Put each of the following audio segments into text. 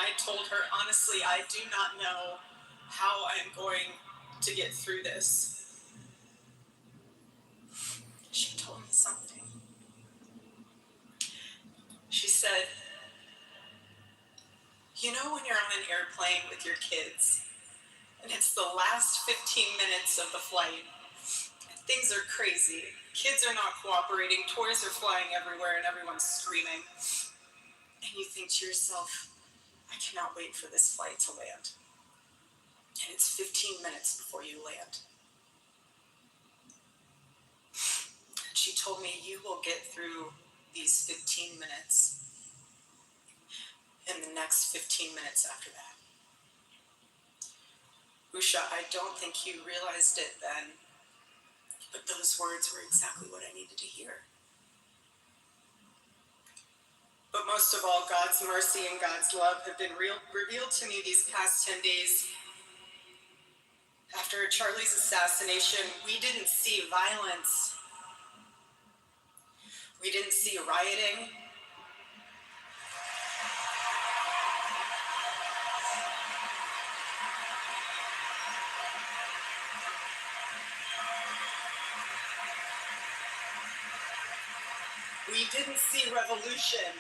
I told her, honestly, I do not know how I'm going to get through this. She told me something. She said, you know when you're on an airplane with your kids, and it's the last 15 minutes of the flight, and things are crazy. Kids are not cooperating, toys are flying everywhere, and everyone's screaming. And you think to yourself, I cannot wait for this flight to land. And it's 15 minutes before you land. And she told me, you will get through these 15 minutes and the next 15 minutes after that. Usha, I don't think you realized it then, but those words were exactly what I needed to hear. But most of all, God's mercy and God's love have been revealed to me these past 10 days. After Charlie's assassination, we didn't see violence. We didn't see rioting. We didn't see revolution.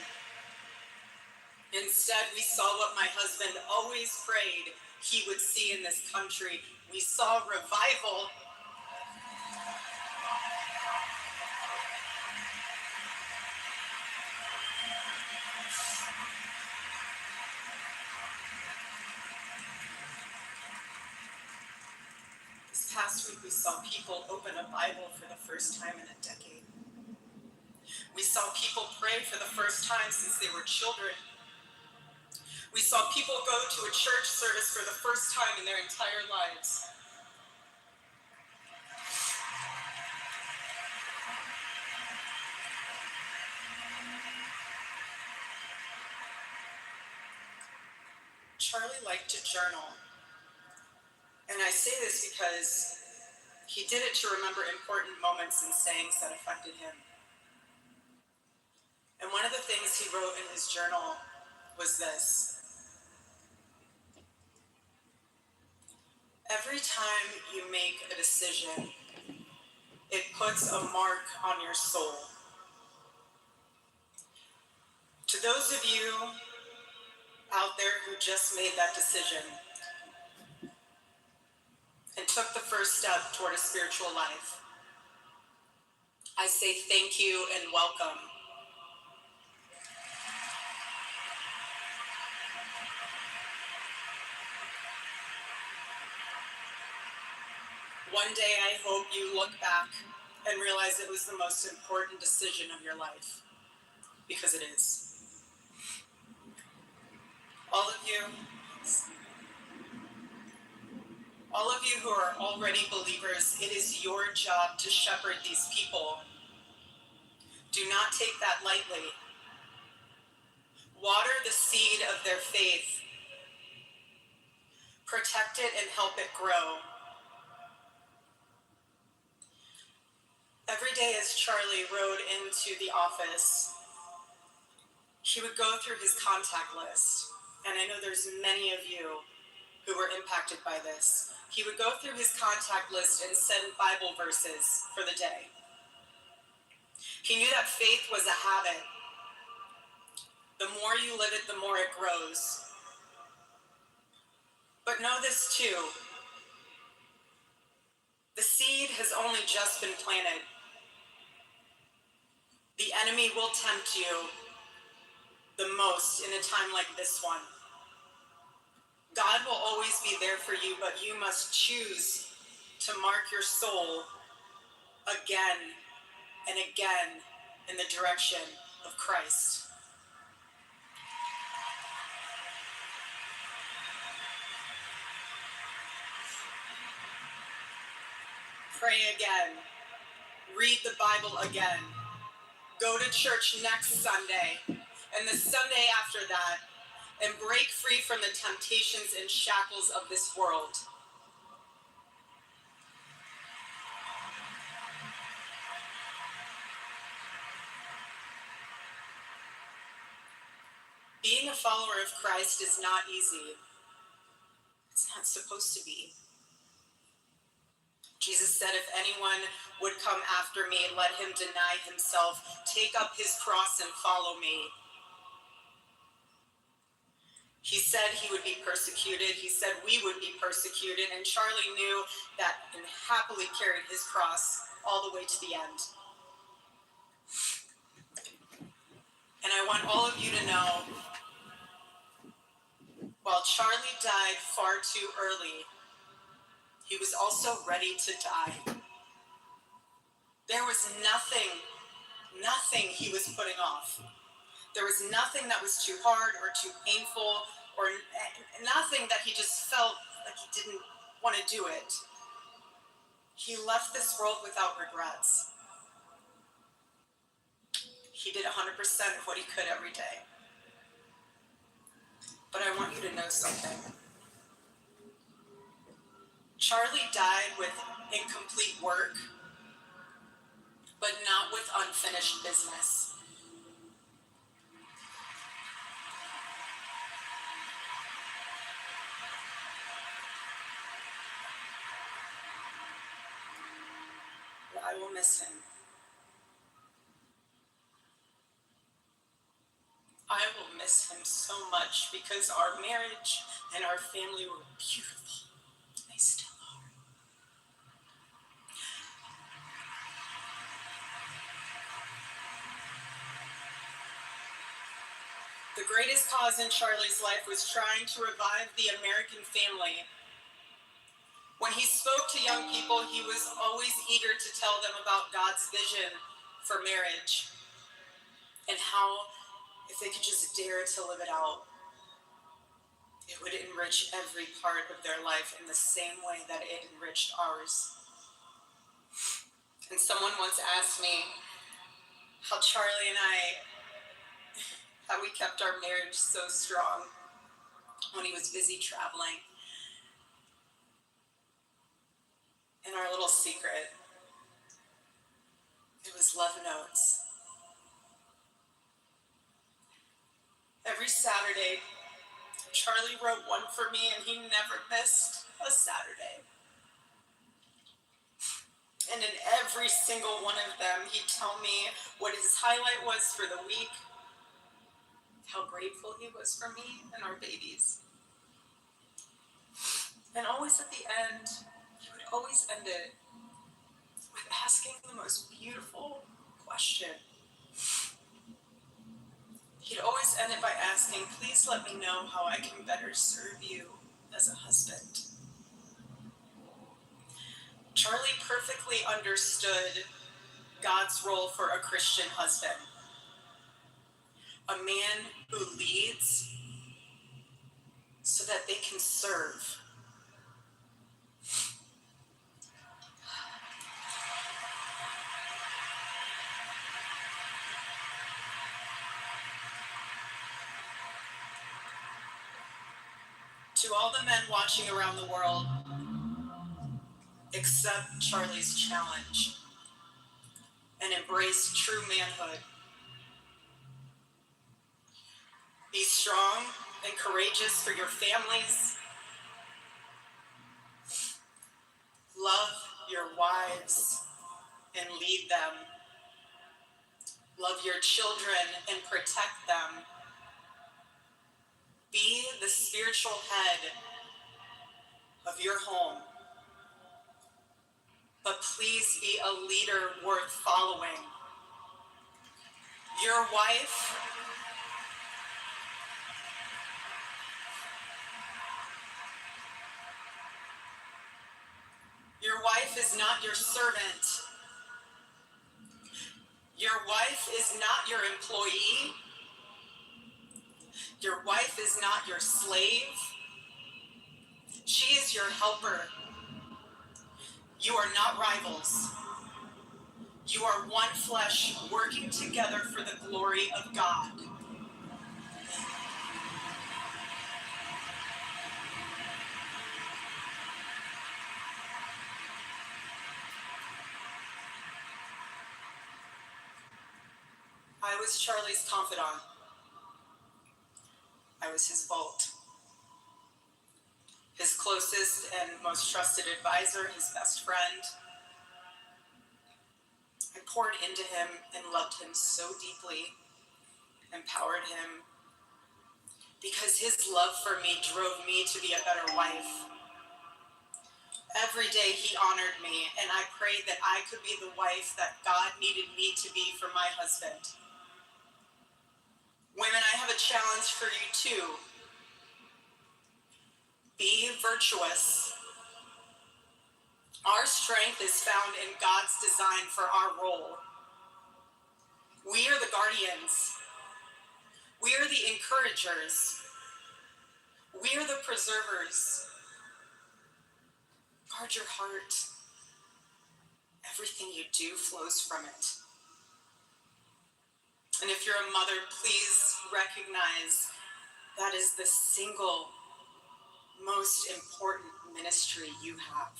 Instead, we saw what my husband always prayed he would see in this country. We saw revival. This past week, we saw people open a Bible for the first time in a decade. We saw people pray for the first time since they were children. We saw people go to a church service for the first time in their entire lives. Charlie liked to journal. And I say this because he did it to remember important moments and sayings that affected him. And one of the things he wrote in his journal was this. Every time you make a decision, it puts a mark on your soul. To those of you out there who just made that decision and took the first step toward a spiritual life, I say thank you and welcome. One day I hope you look back and realize it was the most important decision of your life, because it is. All of you who are already believers, it is your job to shepherd these people. Do not take that lightly. Water the seed of their faith. Protect it and help it grow. Every day as Charlie rode into the office, he would go through his contact list. And I know there's many of you who were impacted by this. He would go through his contact list and send Bible verses for the day. He knew that faith was a habit. The more you live it, the more it grows. But know this too. The seed has only just been planted. The enemy will tempt you the most in a time like this one. God will always be there for you, but you must choose to mark your soul again and again in the direction of Christ. Pray again. Read the Bible again. Go to church next Sunday and the Sunday after that, and break free from the temptations and shackles of this world. Being a follower of Christ is not easy. It's not supposed to be. Jesus said, if anyone would come after me, let him deny himself, take up his cross and follow me. He said he would be persecuted. He said we would be persecuted. And Charlie knew that and happily carried his cross all the way to the end. And I want all of you to know, while Charlie died far too early, he was also ready to die. There was nothing he was putting off. There was nothing that was too hard or too painful, or nothing that he just felt like he didn't want to do it. He left this world without regrets. He did 100% of what he could every day. But I want you to know something. Charlie died with incomplete work, but not with unfinished business. I will miss him. I will miss him so much because our marriage and our family were beautiful. They still are. The greatest cause in Charlie's life was trying to revive the American family. When he spoke to young people, he was always eager to tell them about God's vision for marriage and how, if they could just dare to live it out, it would enrich every part of their life in the same way that it enriched ours. And someone once asked me how Charlie and I, how we kept our marriage so strong when he was busy traveling. And our little secret, it was love notes. Every Saturday, Charlie wrote one for me, and he never missed a Saturday. And in every single one of them, he'd tell me what his highlight was for the week, how grateful he was for me and our babies. And always at the end, he would always end it with asking the most beautiful question. He'd always end it by asking, please let me know how I can better serve you as a husband. Charlie perfectly understood God's role for a Christian husband. A man who leads so that they can serve. To all the men watching around the world, accept Charlie's challenge and embrace true manhood. Be strong and courageous for your families. Love your wives and lead them. Love your children and protect them. Be the spiritual head of your home. But please be a leader worth following. Your wife is not your servant. Your wife is not your employee. Your wife is not your slave. She is your helper. You are not rivals. You are one flesh working together for the glory of God. I was Charlie's confidant. I was his vault, his closest and most trusted advisor, his best friend. I poured into him and loved him so deeply, empowered him, because his love for me drove me to be a better wife. Every day he honored me, and I prayed that I could be the wife that God needed me to be for my husband. Women, I have a challenge for you too. Be virtuous. Our strength is found in God's design for our role. We are the guardians. We are the encouragers. We are the preservers. Guard your heart. Everything you do flows from it. And if you're a mother, please recognize that is the single most important ministry you have.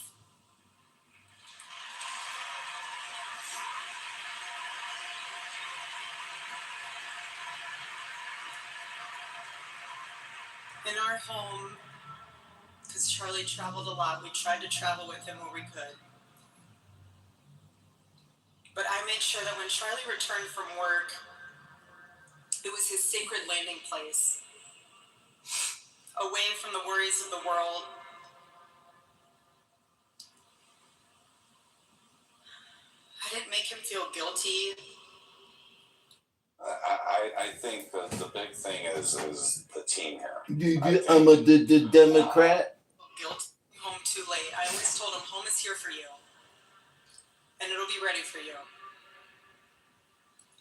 In our home, because Charlie traveled a lot, we tried to travel with him where we could. But I made sure that when Charlie returned from work, it was his sacred landing place, away from the worries of the world. I didn't make him feel guilty. I think that the big thing is the team here. I'm the Democrat. Guilt home too late. I always told him home is here for you, and it'll be ready for you.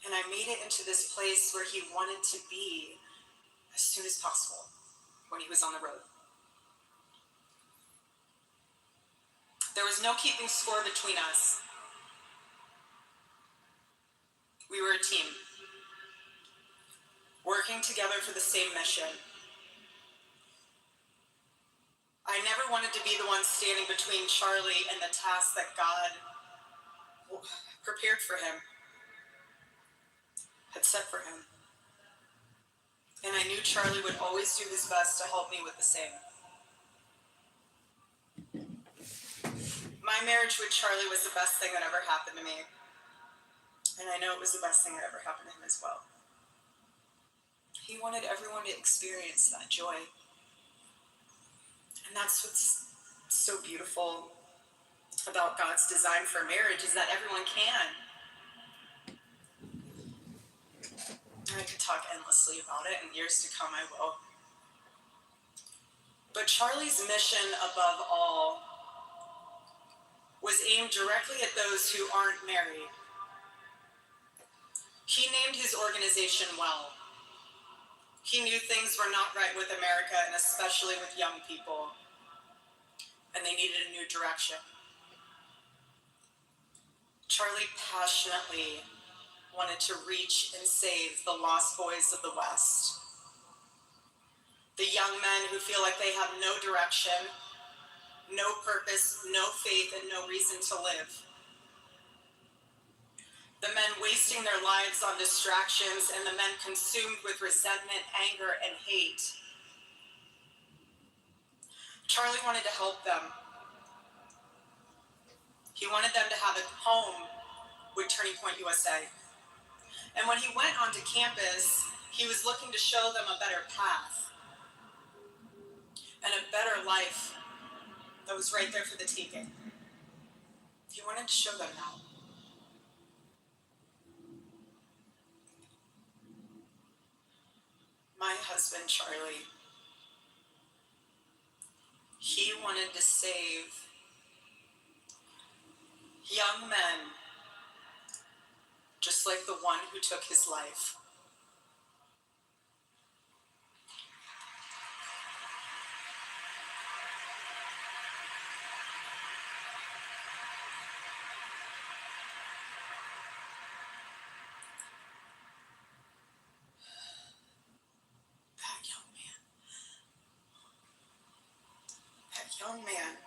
And I made it into this place where he wanted to be as soon as possible when he was on the road. There was no keeping score between us. We were a team, working together for the same mission. I never wanted to be the one standing between Charlie and the task that God prepared for him, had set for him. And I knew Charlie would always do his best to help me with the same. My marriage with Charlie was the best thing that ever happened to me. And I know it was the best thing that ever happened to him as well. He wanted everyone to experience that joy. And that's what's so beautiful about God's design for marriage, is that everyone can. I could talk endlessly about it, and years to come I will. But Charlie's mission above all was aimed directly at those who aren't married. He named his organization well. He knew things were not right with America, and especially with young people, and they needed a new direction. Charlie passionately wanted to reach and save the lost boys of the West. The young men who feel like they have no direction, no purpose, no faith, and no reason to live. The men wasting their lives on distractions, and the men consumed with resentment, anger, and hate. Charlie wanted to help them. He wanted them to have a home with Turning Point USA. And when he went onto campus, he was looking to show them a better path and a better life that was right there for the taking. He wanted to show them that. My husband, Charlie, he wanted to save young men just like the one who took his life. That young man.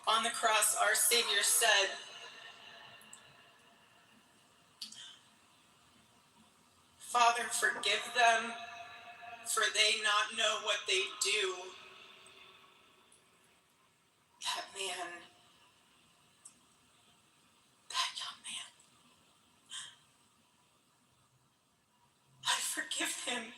On the cross, our Savior said, "Father, forgive them, for they not know what they do. That man, that young man, I forgive him.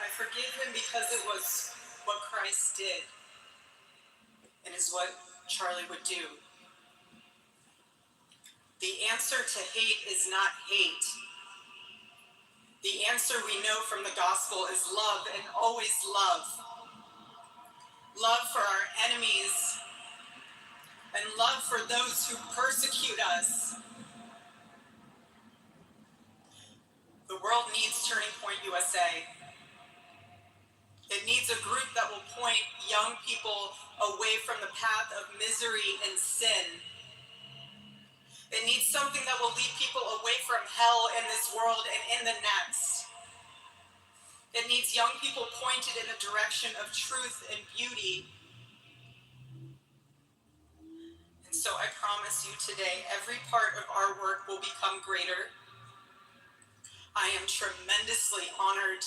I forgive him because it was what Christ did and is what Charlie would do. The answer to hate is not hate. The answer we know from the gospel is love, and always love. Love for our enemies and love for those who persecute us. The world needs Turning Point USA. It needs a group that will point young people away from the path of misery and sin. It needs something that will lead people away from hell in this world and in the next. It needs young people pointed in a direction of truth and beauty. And so I promise you today, every part of our work will become greater. I am tremendously honored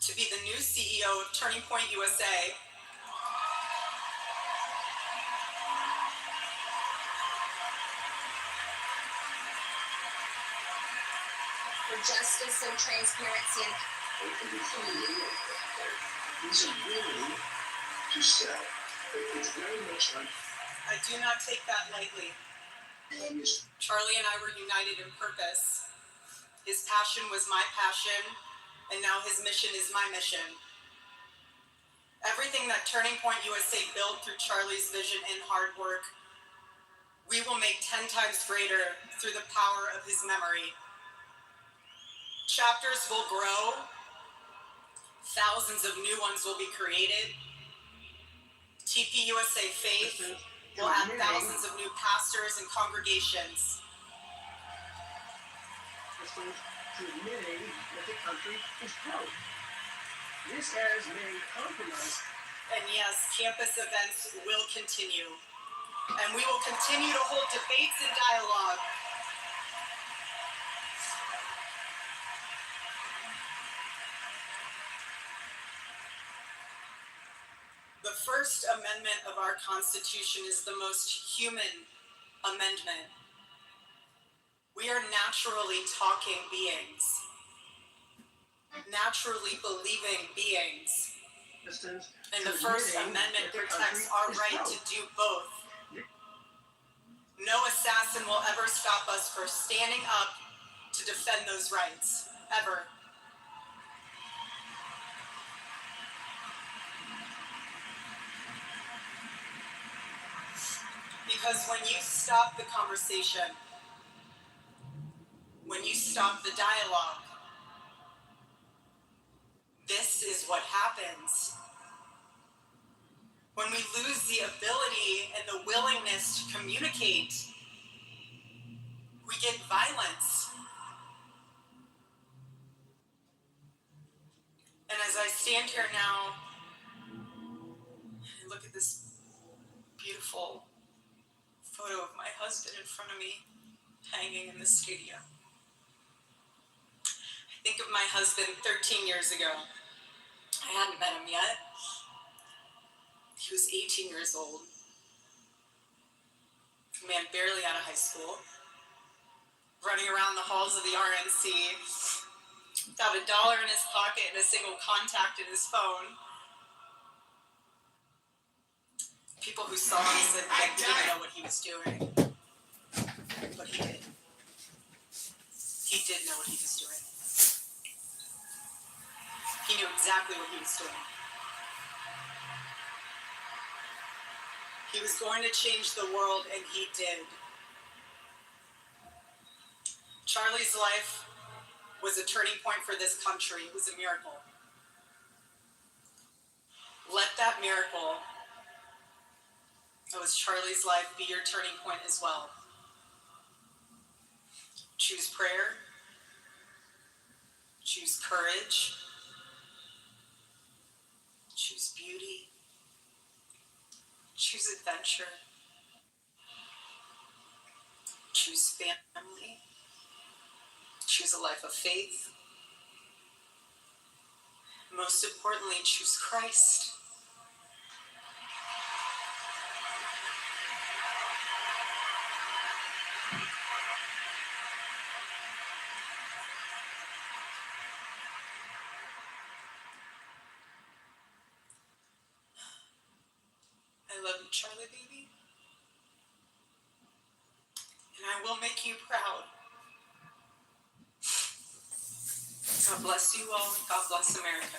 to be the new CEO of Turning Point USA. For justice and transparency and He's willing to sell. It's very much like I do not take that lightly. Charlie and I were united in purpose. His passion was my passion, and now his mission is my mission. Everything that Turning Point USA built through Charlie's vision and hard work, we will make 10 times greater through the power of his memory. Chapters will grow. Thousands of new ones will be created. TPUSA Faith will add thousands of new pastors and congregations. to admitting that the country is broke. This has made compromise. And yes, campus events will continue. And we will continue to hold debates and dialogue. The First Amendment of our Constitution is the most human amendment. We are naturally talking beings, naturally believing beings. And the First Amendment protects our right to do both. No assassin will ever stop us from standing up to defend those rights, ever. Because when you stop the conversation, when you stop the dialogue, this is what happens. When we lose the ability and the willingness to communicate, we get violence. And as I stand here now and look at this beautiful photo of my husband in front of me, hanging in the stadium, I think of my husband 13 years ago. I hadn't met him yet. He was 18 years old. A man barely out of high school, running around the halls of the RNC without $1 in his pocket and a single contact in his phone. People who saw him said that he didn't know what he was doing. But he did. He did know what he was doing. exactly what he was doing. He was going to change the world, and he did. Charlie's life was a turning point for this country. It was a miracle. Let that miracle, that was Charlie's life, be your turning point as well. Choose prayer. Choose courage. Choose beauty. Choose adventure. Choose family. Choose a life of faith. Most importantly, choose Christ. I love you, Charlie, baby. And I will make you proud. God bless you all. God bless America.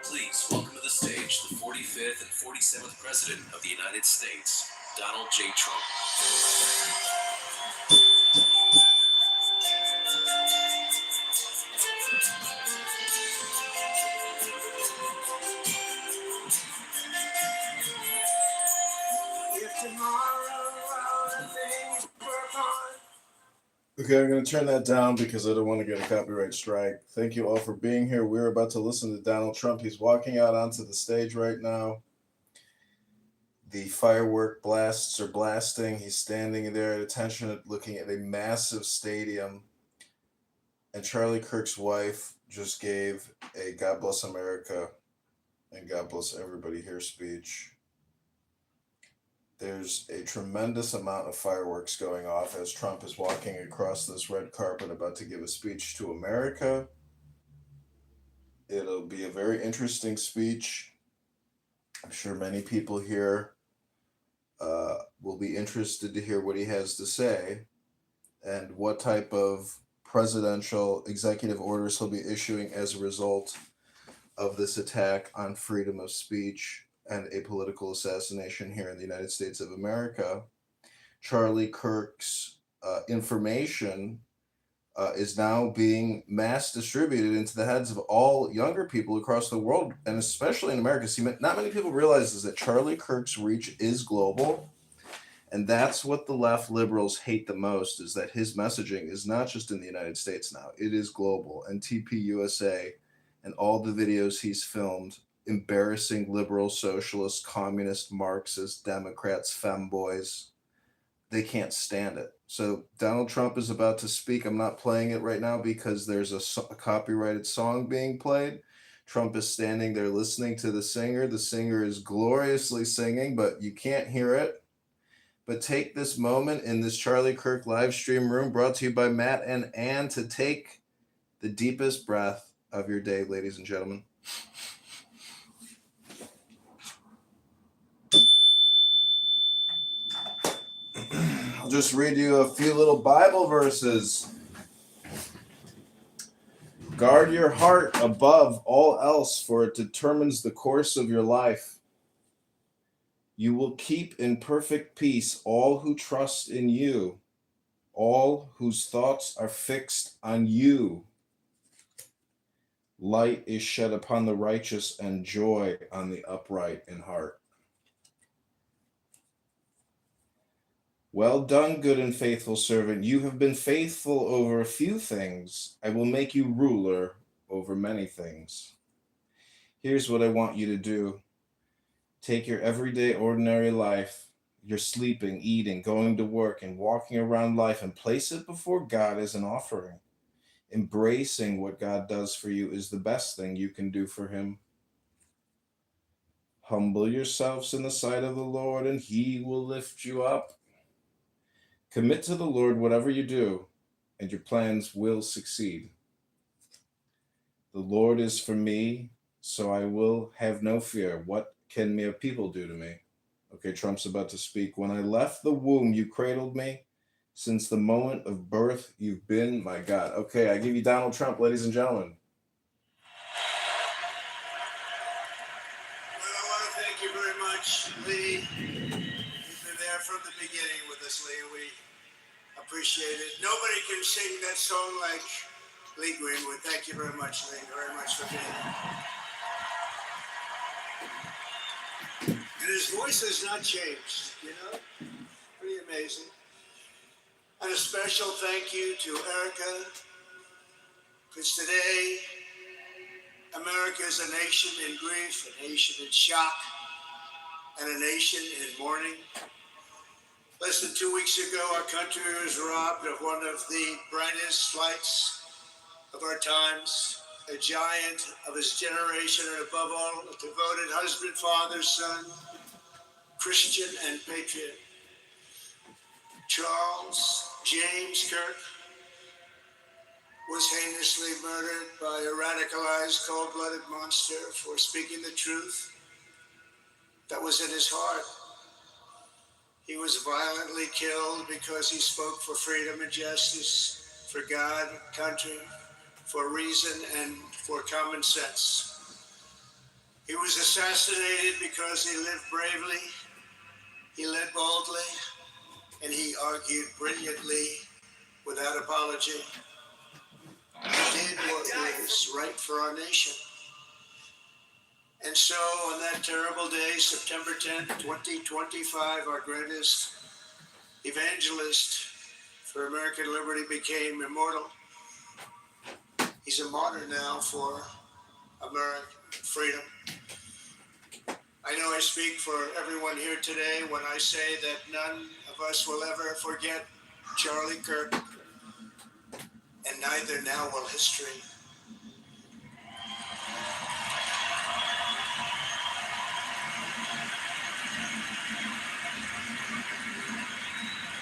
Please welcome to the stage the 45th and 47th President of the United States, Donald J. Trump. If tomorrow all the things were gone. Okay, I'm going to turn that down because I don't want to get a copyright strike. Thank you all for being here. We're about to listen to Donald Trump. He's walking out onto the stage right now. The firework blasts are blasting. He's standing there at attention, looking at a massive stadium. And Charlie Kirk's wife just gave a God Bless America and God Bless Everybody Here speech. There's a tremendous amount of fireworks going off as Trump is walking across this red carpet about to give a speech to America. It'll be a very interesting speech. I'm sure many people here will be interested to hear what he has to say and what type of presidential executive orders he'll be issuing as a result of this attack on freedom of speech and a political assassination here in the United States of America. Charlie Kirk's information is now being mass distributed into the heads of all younger people across the world, and especially in America. See, not many people realize is that Charlie Kirk's reach is global, and that's what the left liberals hate the most, is that his messaging is not just in the United States now, it is global. And TPUSA and all the videos he's filmed embarrassing liberal, socialist, communist, Marxist, Democrats, femboys, they can't stand it. So Donald Trump is about to speak. I'm not playing it right now because there's a copyrighted song being played. Trump is standing there listening to the singer. The singer is gloriously singing, but you can't hear it. But take this moment in this Charlie Kirk live stream room brought to you by Matt and Ann to take the deepest breath of your day, ladies and gentlemen. just read you a few little Bible verses. Guard your heart above all else, for it determines the course of your life. You will keep in perfect peace all who trust in you, all whose thoughts are fixed on you. Light is shed upon the righteous and joy on the upright in heart. Well done, good and faithful servant. You have been faithful over a few things. I will make you ruler over many things. Here's what I want you to do. Take your everyday, ordinary life, your sleeping, eating, going to work, and walking around life, and place it before God as an offering. Embracing what God does for you is the best thing you can do for him. Humble yourselves in the sight of the Lord, and he will lift you up. Commit to the Lord whatever you do, and your plans will succeed. The Lord is for me, so I will have no fear. What can mere people do to me? Okay, Trump's about to speak. When I left the womb, you cradled me. Since the moment of birth, you've been my God. Okay, I give you Donald Trump, ladies and gentlemen. Well, I want to thank you very much, Lee. You've been there from the beginning with us, Lee. We appreciate it. Nobody can sing that song like Lee Greenwood. Thank you very much, Lee, very much for being here. And his voice has not changed, you know? Pretty amazing. And a special thank you to Erica, because today, America is a nation in grief, a nation in shock, and a nation in mourning. Less than 2 weeks ago, our country was robbed of one of the brightest lights of our times, a giant of his generation, and above all, a devoted husband, father, son, Christian, and patriot. Charles James Kirk was heinously murdered by a radicalized, cold-blooded monster for speaking the truth that was in his heart. He was violently killed because he spoke for freedom and justice, for God, country, for reason, and for common sense. He was assassinated because he lived bravely, he led boldly, and he argued brilliantly without apology. He did what was right for our nation. And so on that terrible day, September 10th, 2025, our greatest evangelist for American liberty became immortal. He's a martyr now for American freedom. I know I speak for everyone here today when I say that none of us will ever forget Charlie Kirk, and neither now will history.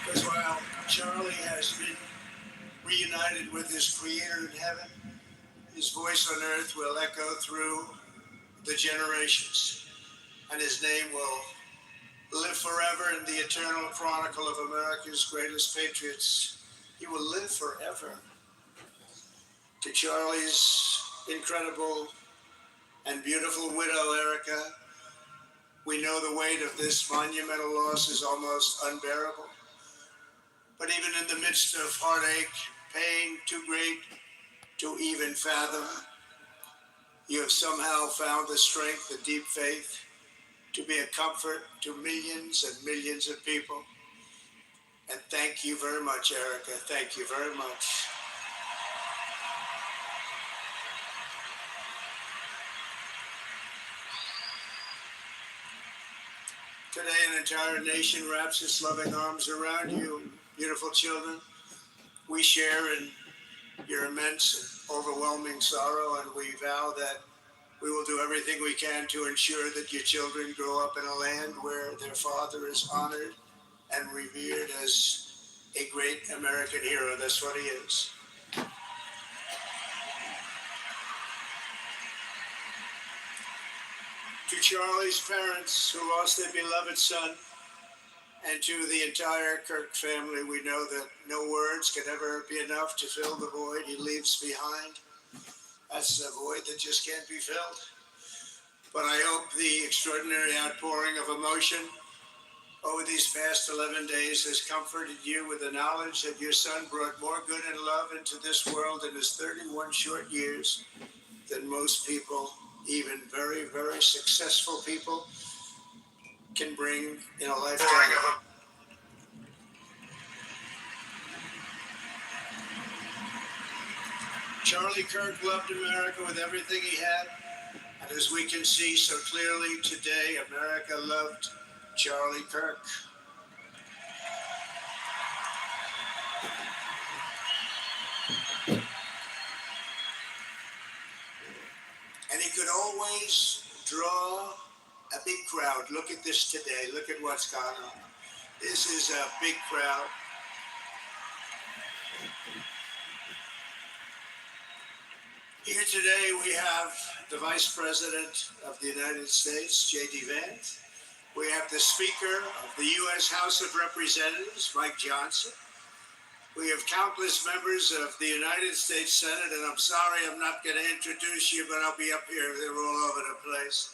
Because while Charlie has been reunited with his Creator in heaven, his voice on earth will echo through the generations, and his name will live forever in the eternal chronicle of America's greatest patriots. He will live forever. To Charlie's incredible and beautiful widow, Erica, we know the weight of this monumental loss is almost unbearable. But even in the midst of heartache, pain too great to even fathom, you have somehow found the strength, the deep faith, to be a comfort to millions and millions of people. And thank you very much, Erica. Thank you very much. Today, an entire nation wraps its loving arms around you, beautiful children. We share in your immense and overwhelming sorrow, and we vow that we will do everything we can to ensure that your children grow up in a land where their father is honored and revered as a great American hero. That's what he is. To Charlie's parents who lost their beloved son And to the entire Kirk family, we know that no words can ever be enough to fill the void he leaves behind. That's a void that just can't be filled. But I hope the extraordinary outpouring of emotion over these past 11 days has comforted you with the knowledge that your son brought more good and love into this world in his 31 short years than most people, even very, very successful people, can bring in a lifetime. Charlie Kirk loved America with everything he had. And as we can see so clearly today, America loved Charlie Kirk. And he could always draw a big crowd. Look at this today. Look at what's gone on. This is a big crowd. Here today we have the Vice President of the United States, J.D. Vance. We have the Speaker of the U.S. House of Representatives, Mike Johnson. We have countless members of the United States Senate, and I'm sorry I'm not going to introduce you, but I'll be up here. They're all over the place.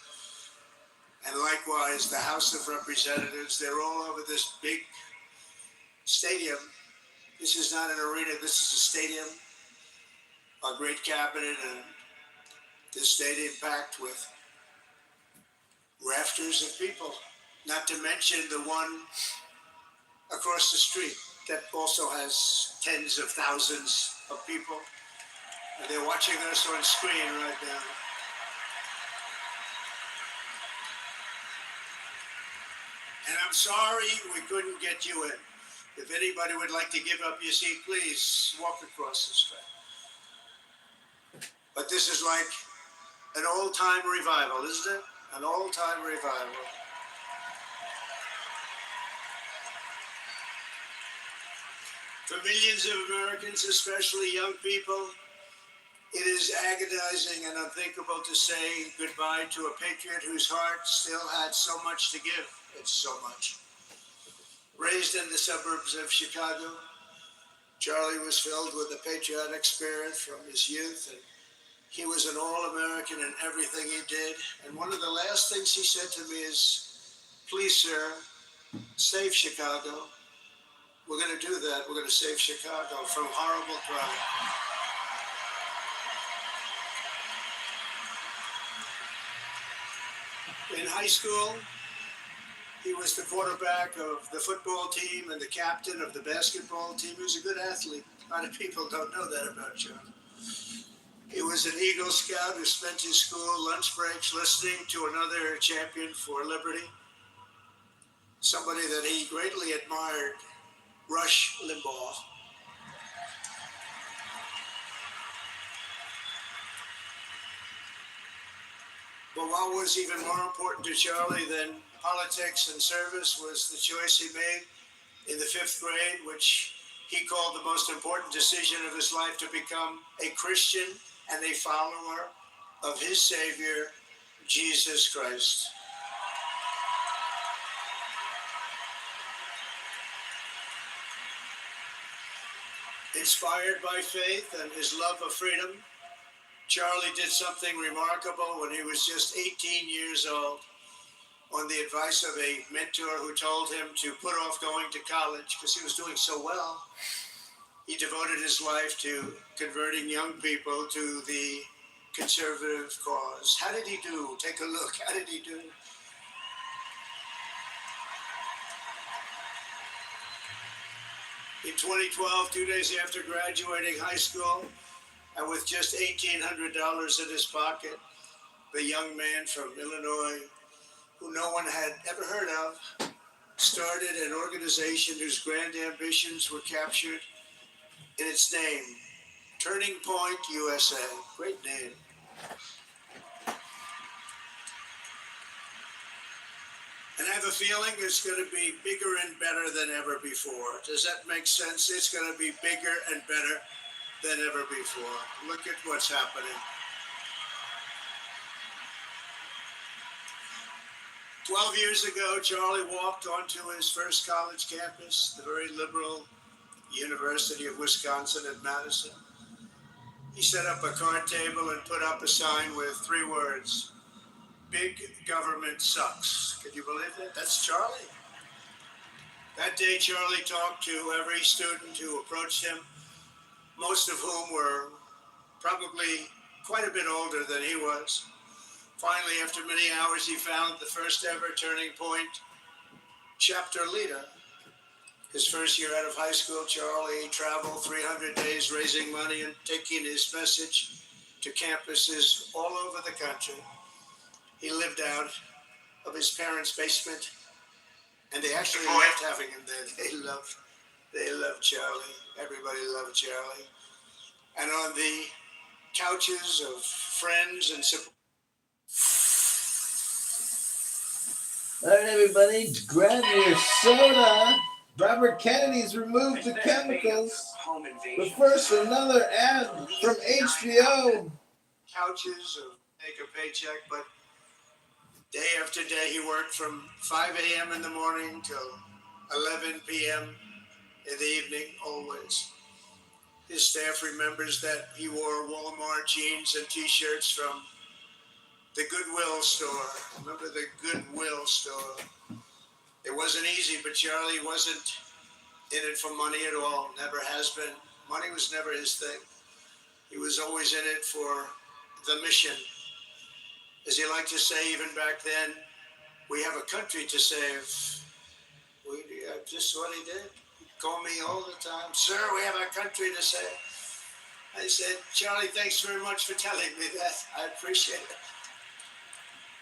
And likewise, the House of Representatives, they're all over this big stadium. This is not an arena, this is a stadium. Our great cabinet, and this stadium packed with rafters of people, not to mention the one across the street that also has tens of thousands of people. And they're watching us on screen right now. And I'm sorry we couldn't get you in. If anybody would like to give up your seat, please walk across this track. But this is like an old-time revival, isn't it? An old-time revival. For millions of Americans, especially young people, it is agonizing and unthinkable to say goodbye to a patriot whose heart still had so much to give. It's so much. Raised in the suburbs of Chicago, Charlie was filled with a patriotic spirit from his youth, and he was an all-American in everything he did. And one of the last things he said to me is, please, sir, save Chicago. We're going to do that. We're going to save Chicago from horrible crime. In high school, he was the quarterback of the football team and the captain of the basketball team. He was a good athlete. A lot of people don't know that about Charlie. He was an Eagle Scout who spent his school lunch breaks listening to another champion for liberty, somebody that he greatly admired, Rush Limbaugh. But what was even more important to Charlie than politics and service was the choice he made in the 5th grade, which he called the most important decision of his life, to become a Christian and a follower of his Savior, Jesus Christ. Inspired by faith and his love of freedom, Charlie did something remarkable when he was just 18 years old. On the advice of a mentor who told him to put off going to college because he was doing so well, he devoted his life to converting young people to the conservative cause. How did he do? Take a look. How did he do? In 2012, 2 days after graduating high school, and with just $1,800 in his pocket, the young man from Illinois, who no one had ever heard of, started an organization whose grand ambitions were captured in its name, Turning Point USA. Great name. And I have a feeling it's going to be bigger and better than ever before. Does that make sense? It's going to be bigger and better than ever before. Look at what's happening. 12 years ago, Charlie walked onto his first college campus, the very liberal University of Wisconsin at Madison. He set up a card table and put up a sign with 3 words: "Big government sucks." Can you believe that? That's Charlie. That day, Charlie talked to every student who approached him, most of whom were probably quite a bit older than he was. Finally, after many hours, he found the first ever Turning Point chapter leader. His first year out of high school, Charlie traveled 300 days raising money and taking his message to campuses all over the country. He lived out of his parents' basement, and they actually loved having him there. They loved Charlie. Everybody loved Charlie. And on the couches of friends and support. All right, everybody, grab your soda. Robert Kennedy's removed the chemicals. But first, another ad from HBO. Couches of make a paycheck, but day after day he worked from 5 a.m. in the morning till 11 p.m. in the evening, always. His staff remembers that he wore Walmart jeans and t-shirts from the Goodwill store. Remember the Goodwill store? It wasn't easy, but Charlie wasn't in it for money at all. Never has been. Money was never his thing. He was always in it for the mission. As he liked to say even back then, we have a country to save. Just what he did. He'd call me all the time, "Sir, we have a country to save." I said, "Charlie, thanks very much for telling me that. I appreciate it."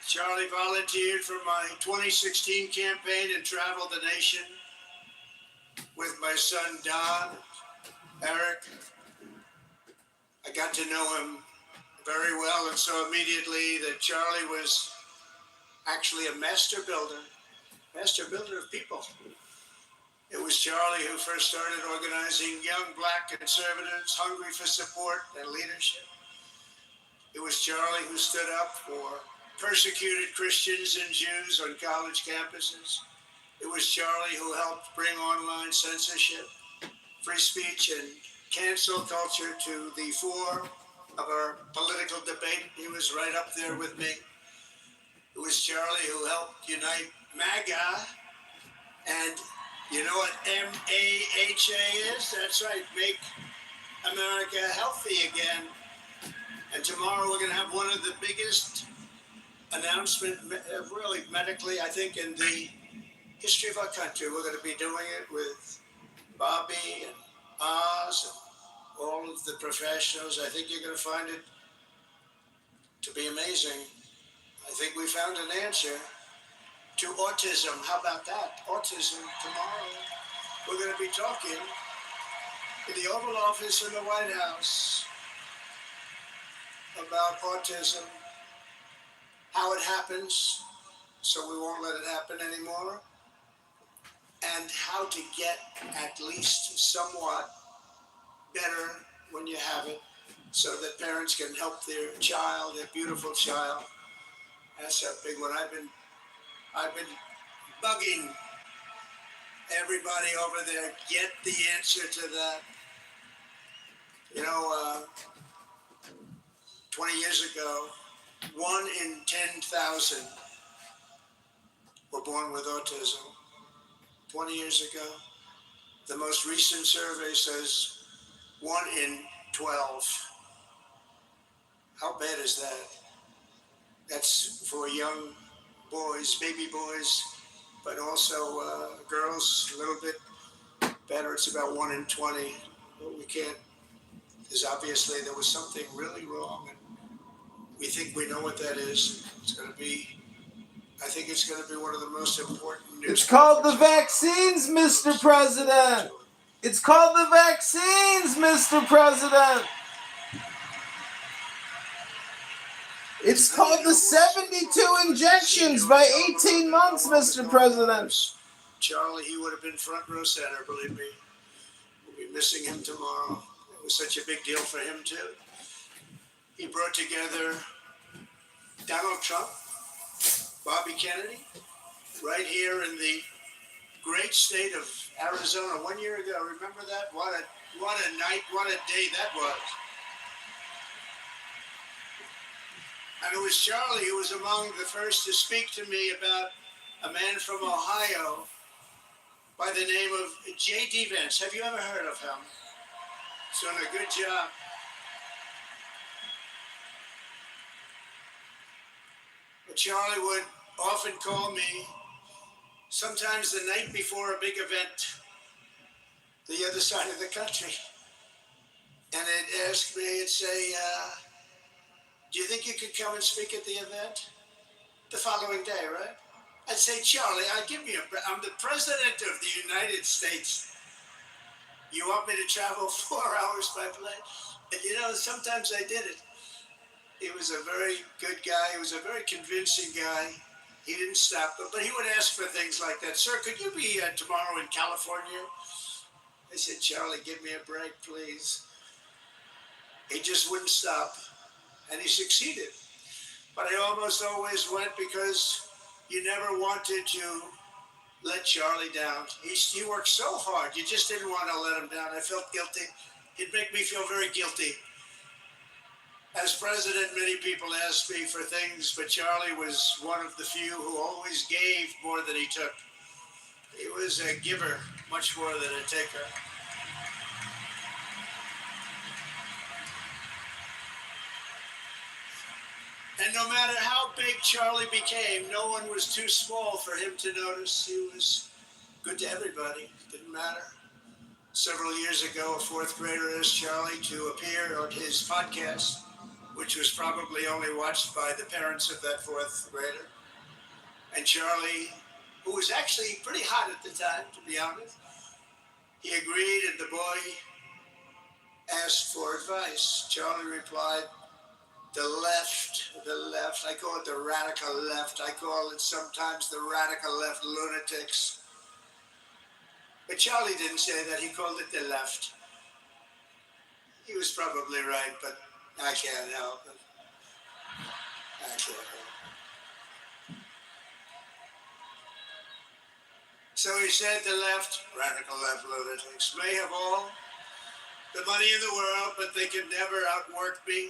Charlie volunteered for my 2016 campaign and traveled the nation with my son, Don, Eric. I got to know him very well and saw immediately that Charlie was actually a master builder of people. It was Charlie who first started organizing young black conservatives hungry for support and leadership. It was Charlie who stood up for persecuted Christians and Jews on college campuses. It was Charlie who helped bring online censorship, free speech, and cancel culture to the fore of our political debate. He was right up there with me. It was Charlie who helped unite MAGA, and you know what MAHA is? That's right, Make America Healthy Again. And tomorrow we're going to have one of the biggest announcements, really medically, I think, in the history of our country. We're going to be doing it with Bobby and Oz and all of the professionals. I think you're going to find it to be amazing. I think we found an answer to autism. How about that? Autism tomorrow. We're going to be talking in the Oval Office in the White House about autism, how it happens, so we won't let it happen anymore, and how to get at least somewhat better when you have it, so that parents can help their child, their beautiful child. That's a big one. I've been bugging everybody over there, get the answer to that. You know, 20 years ago, 1 in 10,000 were born with autism. 20 years ago. The most recent survey says 1 in 12. How bad is that? That's for young boys, baby boys, but also girls a little bit better. It's about 1 in 20. But we can't, because obviously there was something really wrong. And we think we know what that is. It's going to be, I think it's going to be one of the most important news. It's called the vaccines, Mr. President. It's called the vaccines, Mr. President. It's called the 72 injections by 18 months, Mr. President. Charlie, he would have been front row center, believe me. We'll be missing him tomorrow. It was such a big deal for him, too. He brought together Donald Trump, Bobby Kennedy, right here in the great state of Arizona 1 year ago. Remember that? What a night, what a day that was. And it was Charlie who was among the first to speak to me about a man from Ohio by the name of J.D. Vance. Have you ever heard of him? He's done a good job. But Charlie would often call me, sometimes the night before a big event, the other side of the country. And he'd ask me, he'd say, do you think you could come and speak at the event? The following day, right? I'd say, Charlie, I'm the president of the United States. You want me to travel 4 hours by plane? And you know, sometimes I did it. He was a very good guy. He was a very convincing guy. He didn't stop, but he would ask for things like that. Sir, could you be tomorrow in California? I said, Charlie, give me a break, please. He just wouldn't stop, and he succeeded. But I almost always went because you never wanted to let Charlie down. He worked so hard. You just didn't want to let him down. I felt guilty. He'd make me feel very guilty. As president, many people asked me for things, but Charlie was one of the few who always gave more than he took. He was a giver, much more than a taker. And no matter how big Charlie became, no one was too small for him to notice. He was good to everybody. Didn't matter. Several years ago, a fourth grader asked Charlie to appear on his podcast, which was probably only watched by the parents of that fourth grader. And Charlie, who was actually pretty hot at the time, to be honest, he agreed, and the boy asked for advice. Charlie replied, the left, I call it the radical left. I call it sometimes the radical left lunatics. But Charlie didn't say that. He called it the left. He was probably right, but I can't help it. I can't help it. So he said the left, radical left lunatics, may have all the money in the world, but they can never outwork me.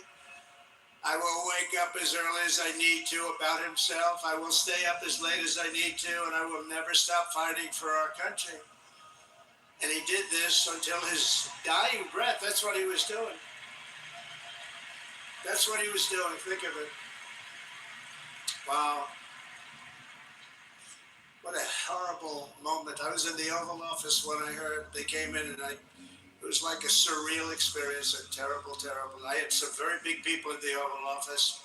I will wake up as early as I need to about himself. I will stay up as late as I need to, and I will never stop fighting for our country. And he did this until his dying breath. That's what he was doing. That's what he was doing. Think of it. Wow. What a horrible moment. I was in the Oval Office when I heard they came in, and it was like a surreal experience, a terrible, terrible. I had some very big people in the Oval Office,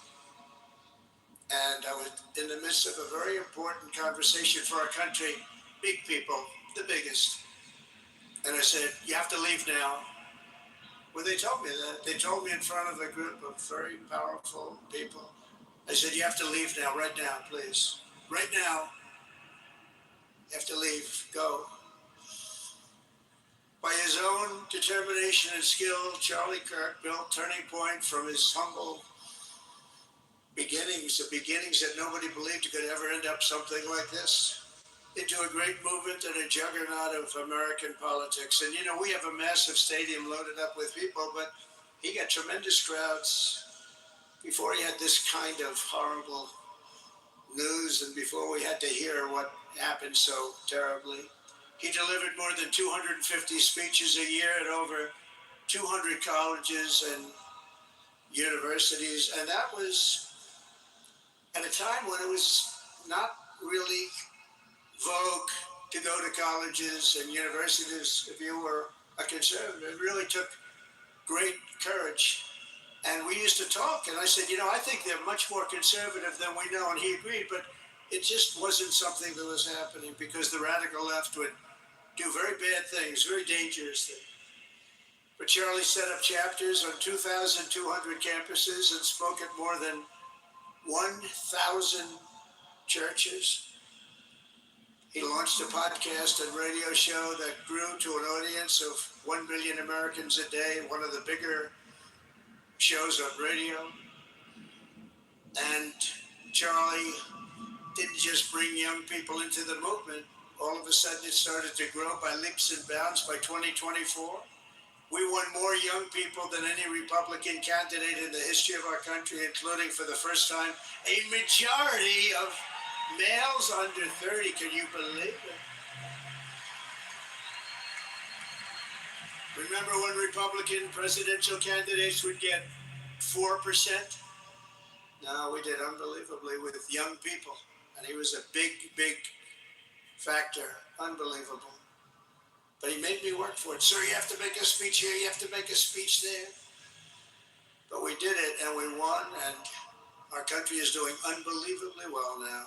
and I was in the midst of a very important conversation for our country. Big people, the biggest. And I said, you have to leave now. Well, they told me that. They told me in front of a group of very powerful people. I said, you have to leave now, right now, please. Right now, you have to leave, go. By his own determination and skill, Charlie Kirk built Turning Point from his humble beginnings, the beginnings that nobody believed could ever end up something like this, into a great movement and a juggernaut of American politics. And, you know, we have a massive stadium loaded up with people, but he got tremendous crowds before he had this kind of horrible news and before we had to hear what happened so terribly. He delivered more than 250 speeches a year at over 200 colleges and universities. And that was at a time when it was not really vogue to go to colleges and universities if you were a conservative. It really took great courage. And we used to talk, and I said, you know, I think they're much more conservative than we know. And he agreed, but it just wasn't something that was happening because the radical left would do very bad things, very dangerous things. But Charlie set up chapters on 2,200 campuses and spoke at more than 1,000 churches. He launched a podcast and radio show that grew to an audience of 1 million Americans a day, one of the bigger shows on radio. And Charlie didn't just bring young people into the movement. All of a sudden, it started to grow by leaps and bounds. By 2024, we won more young people than any Republican candidate in the history of our country, including for the first time a majority of males under 30. Can you believe it? Remember when Republican presidential candidates would get 4%? No, we did unbelievably with young people. And he was a big, big factor. Unbelievable. But he made me work for it. Sir, you have to make a speech here, you have to make a speech there. But we did it and we won, and our country is doing unbelievably well now.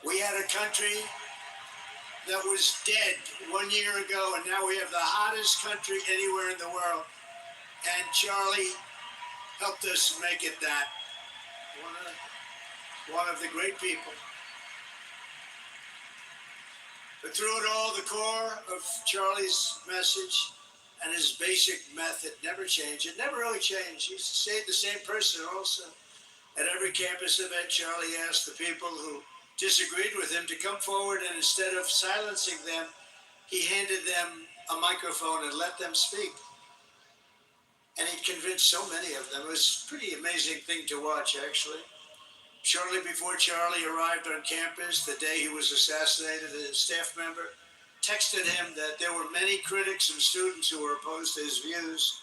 We had a country that was dead 1 year ago, and now we have the hottest country anywhere in the world. And Charlie helped us make it that. One of the great people. But through it all, the core of Charlie's message and his basic method never changed. It never really changed. He stayed the same person also. At every campus event, Charlie asked the people who disagreed with him to come forward, and instead of silencing them, he handed them a microphone and let them speak. And he convinced so many of them. It was a pretty amazing thing to watch, actually. Shortly before Charlie arrived on campus, the day he was assassinated, a staff member texted him that there were many critics and students who were opposed to his views,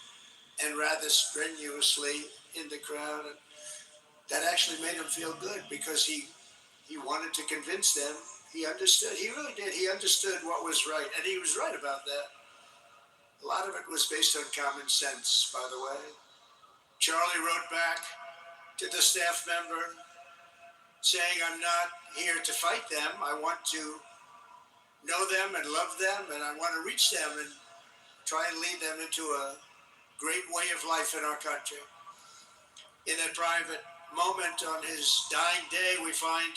and rather strenuously in the crowd. And that actually made him feel good, because he wanted to convince them. He understood. He really did. He understood what was right, and he was right about that. A lot of it was based on common sense, by the way. Charlie wrote back to the staff member saying, I'm not here to fight them. I want to know them and love them, and I want to reach them and try and lead them into a great way of life in our country. In that private moment on his dying day, we find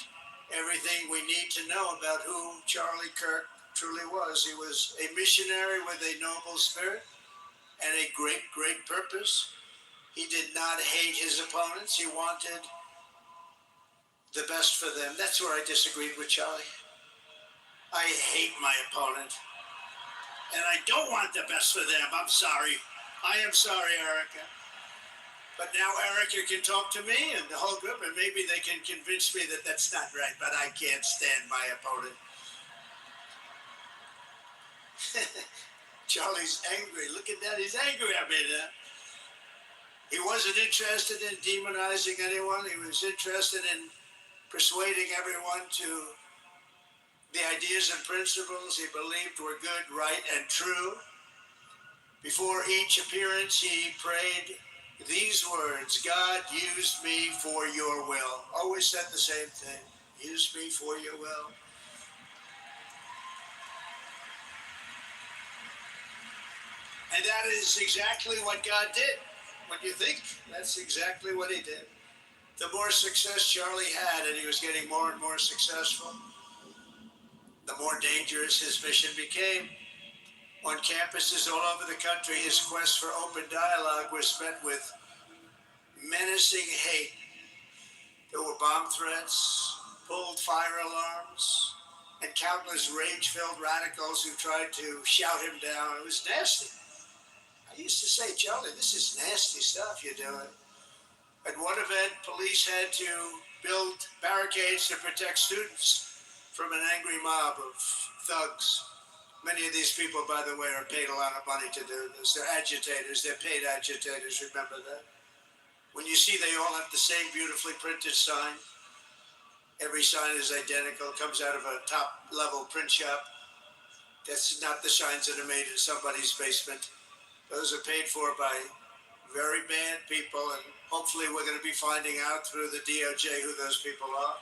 everything we need to know about who Charlie Kirk truly was. He was a missionary with a noble spirit and a great, great purpose. He did not hate his opponents. He wanted the best for them. That's where I disagreed with Charlie. I hate my opponent, and I don't want the best for them. I'm sorry. I am sorry, Erica. But now Erica can talk to me and the whole group, and maybe they can convince me that that's not right, but I can't stand my opponent. Charlie's angry. Look at that. He's angry at me now. He wasn't interested in demonizing anyone. He was interested in persuading everyone to the ideas and principles he believed were good, right, and true. Before each appearance, he prayed these words: God, use me for your will. Always said the same thing. Use me for your will. And that is exactly what God did. What you think? That's exactly what he did. The more success Charlie had, and he was getting more and more successful, the more dangerous his mission became. On campuses all over the country, his quest for open dialogue was met with menacing hate. There were bomb threats, pulled fire alarms, and countless rage-filled radicals who tried to shout him down. It was nasty. I used to say, Charlie, this is nasty stuff you're doing. At one event, police had to build barricades to protect students from an angry mob of thugs. Many of these people, by the way, are paid a lot of money to do this. They're agitators. They're paid agitators. Remember that. When you see they all have the same beautifully printed sign, every sign is identical, comes out of a top-level print shop. That's not the signs that are made in somebody's basement. Those are paid for by very bad people, and hopefully we're going to be finding out through the DOJ who those people are.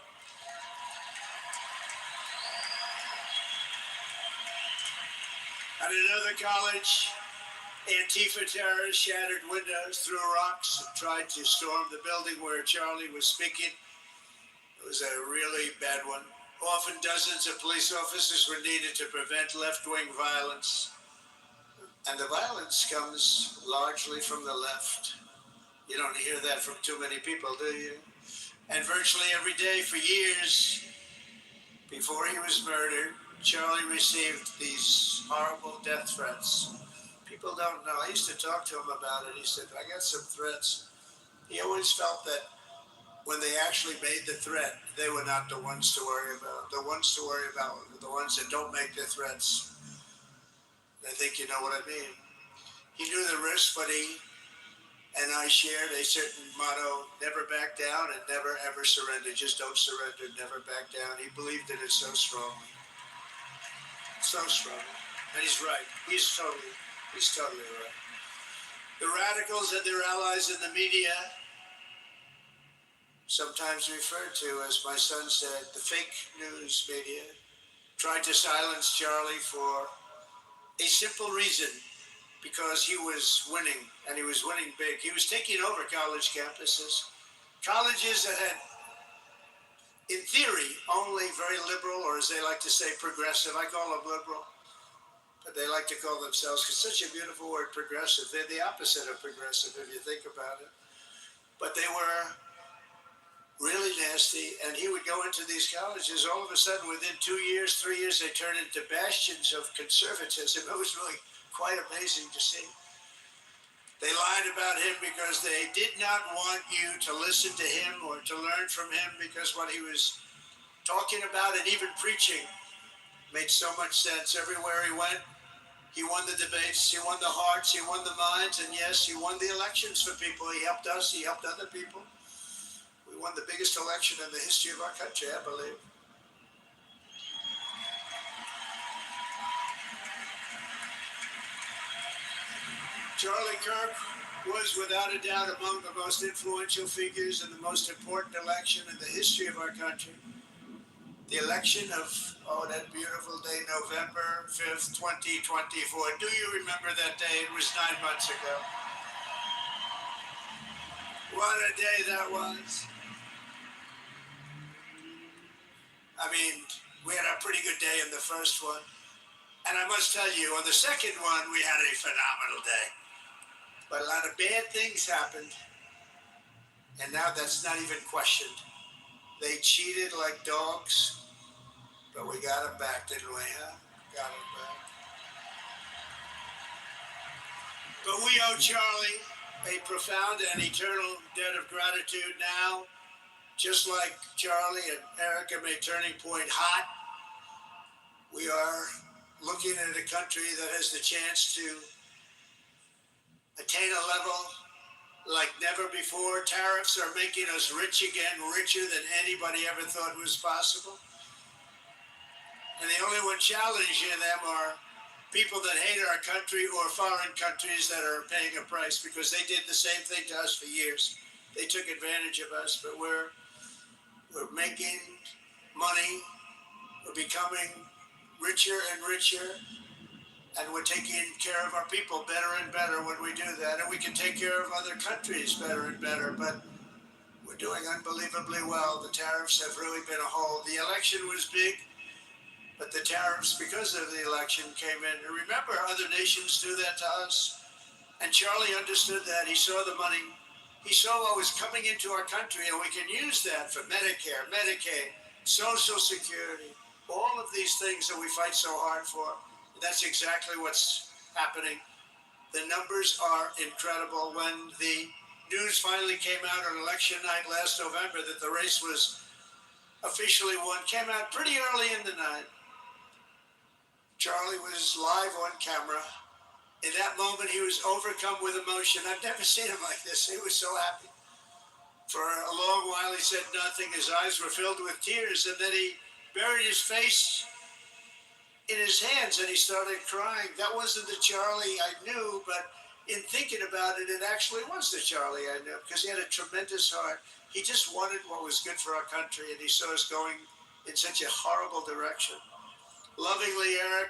At another college, Antifa terrorists shattered windows, threw rocks, and tried to storm the building where Charlie was speaking. It was a really bad one. Often dozens of police officers were needed to prevent left-wing violence. And the violence comes largely from the left. You don't hear that from too many people, do you? And virtually every day for years, Before he was murdered, Charlie received these horrible death threats. People don't know. I used to talk to him about it. He said, I got some threats. He always felt that when they actually made the threat, they were not the ones to worry about. The ones to worry about were the ones that don't make the threats. I think you know what I mean. He knew the risk, but he and I shared a certain motto: never back down and never ever surrender. Just don't surrender, never back down. He believed in it so strongly. So strong. And he's right. He's totally right. The radicals and their allies in the media, sometimes referred to, as my son said, the fake news media, tried to silence Charlie for a simple reason: because he was winning, and he was winning big. He was taking over college campuses, colleges that had, in theory, only very liberal, or as they like to say, progressive. I call them liberal, but they like to call themselves, because such a beautiful word, progressive. They're the opposite of progressive if you think about it. But they were really nasty, and he would go into these colleges. All of a sudden, within 2 years, 3 years, they turned into bastions of conservatism. It was really quite amazing to see. They lied about him because they did not want you to listen to him or to learn from him, because what he was talking about and even preaching made so much sense. Everywhere he went, he won the debates, he won the hearts, he won the minds, and yes, he won the elections for people. He helped us, he helped other people. We won the biggest election in the history of our country, I believe. Charlie Kirk was without a doubt among the most influential figures in the most important election in the history of our country. The election of, that beautiful day, November 5th, 2024. Do you remember that day? It was 9 months ago. What a day that was. I mean, we had a pretty good day in the first one. And I must tell you, on the second one, we had a phenomenal day. But a lot of bad things happened. And now that's not even questioned. They cheated like dogs, but we got them back, didn't we? Huh? Got them back. But we owe Charlie a profound and eternal debt of gratitude now. Just like Charlie and Erica made Turning Point hot, we are looking at a country that has the chance to attain a level like never before. Tariffs are making us rich again, richer than anybody ever thought was possible. And the only one challenging them are people that hate our country or foreign countries that are paying a price, because they did the same thing to us for years. They took advantage of us, but we're making money. We're becoming richer and richer. And we're taking care of our people better and better when we do that. And we can take care of other countries better and better. But we're doing unbelievably well. The tariffs have really been a hold. The election was big, but the tariffs, because of the election, came in. And remember, other nations do that to us. And Charlie understood that. He saw the money. He saw what was coming into our country, and we can use that for Medicare, Medicaid, Social Security, all of these things that we fight so hard for. That's exactly what's happening. The numbers are incredible. When the news finally came out on election night last November that the race was officially won, came out pretty early in the night. Charlie was live on camera. In that moment, he was overcome with emotion. I've never seen him like this. He was so happy. For a long while, he said nothing. His eyes were filled with tears, and then he buried his face in his hands and he started crying. That wasn't the Charlie I knew, but in thinking about it, it actually was the Charlie I knew, because he had a tremendous heart. He just wanted what was good for our country, and he saw us going in such a horrible direction. Lovingly, Eric,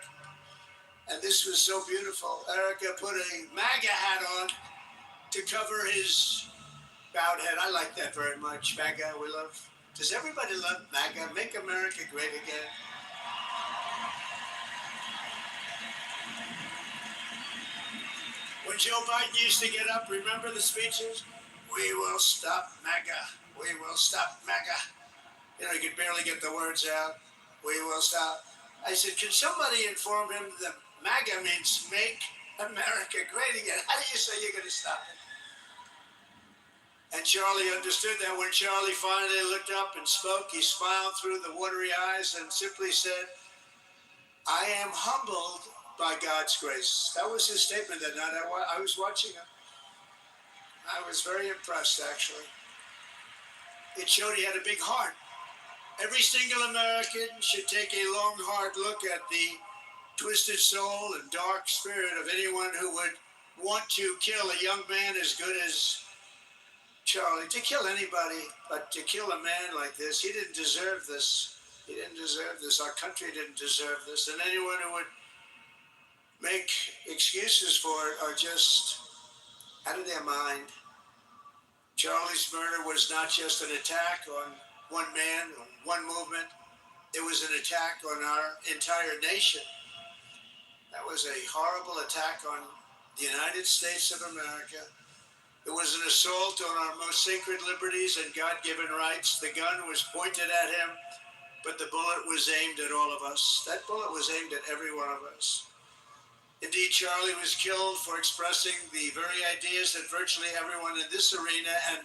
and this was so beautiful, Erica put a MAGA hat on to cover his bowed head. I like that very much. MAGA, we love. Does everybody love MAGA? Make America great again. When Joe Biden used to get up, remember the speeches? We will stop MAGA. We will stop MAGA. You know, he could barely get the words out. We will stop. I said, can somebody inform him that MAGA means make America great again? How do you say you're going to stop it? And Charlie understood that. When Charlie finally looked up and spoke, he smiled through the watery eyes and simply said, I am humbled by God's grace. That was his statement that night. I was watching him. I was very impressed, actually. It showed he had a big heart. Every single American should take a long, hard look at the twisted soul and dark spirit of anyone who would want to kill a young man as good as Charlie. To kill anybody, but to kill a man like this, he didn't deserve this. He didn't deserve this. Our country didn't deserve this. And anyone who would make excuses for it are just out of their mind. Charlie's murder was not just an attack on one man or one movement. It was an attack on our entire nation. That was a horrible attack on the United States of America. It was an assault on our most sacred liberties and God-given rights. The gun was pointed at him, but the bullet was aimed at all of us. That bullet was aimed at every one of us. Indeed, Charlie was killed for expressing the very ideas that virtually everyone in this arena and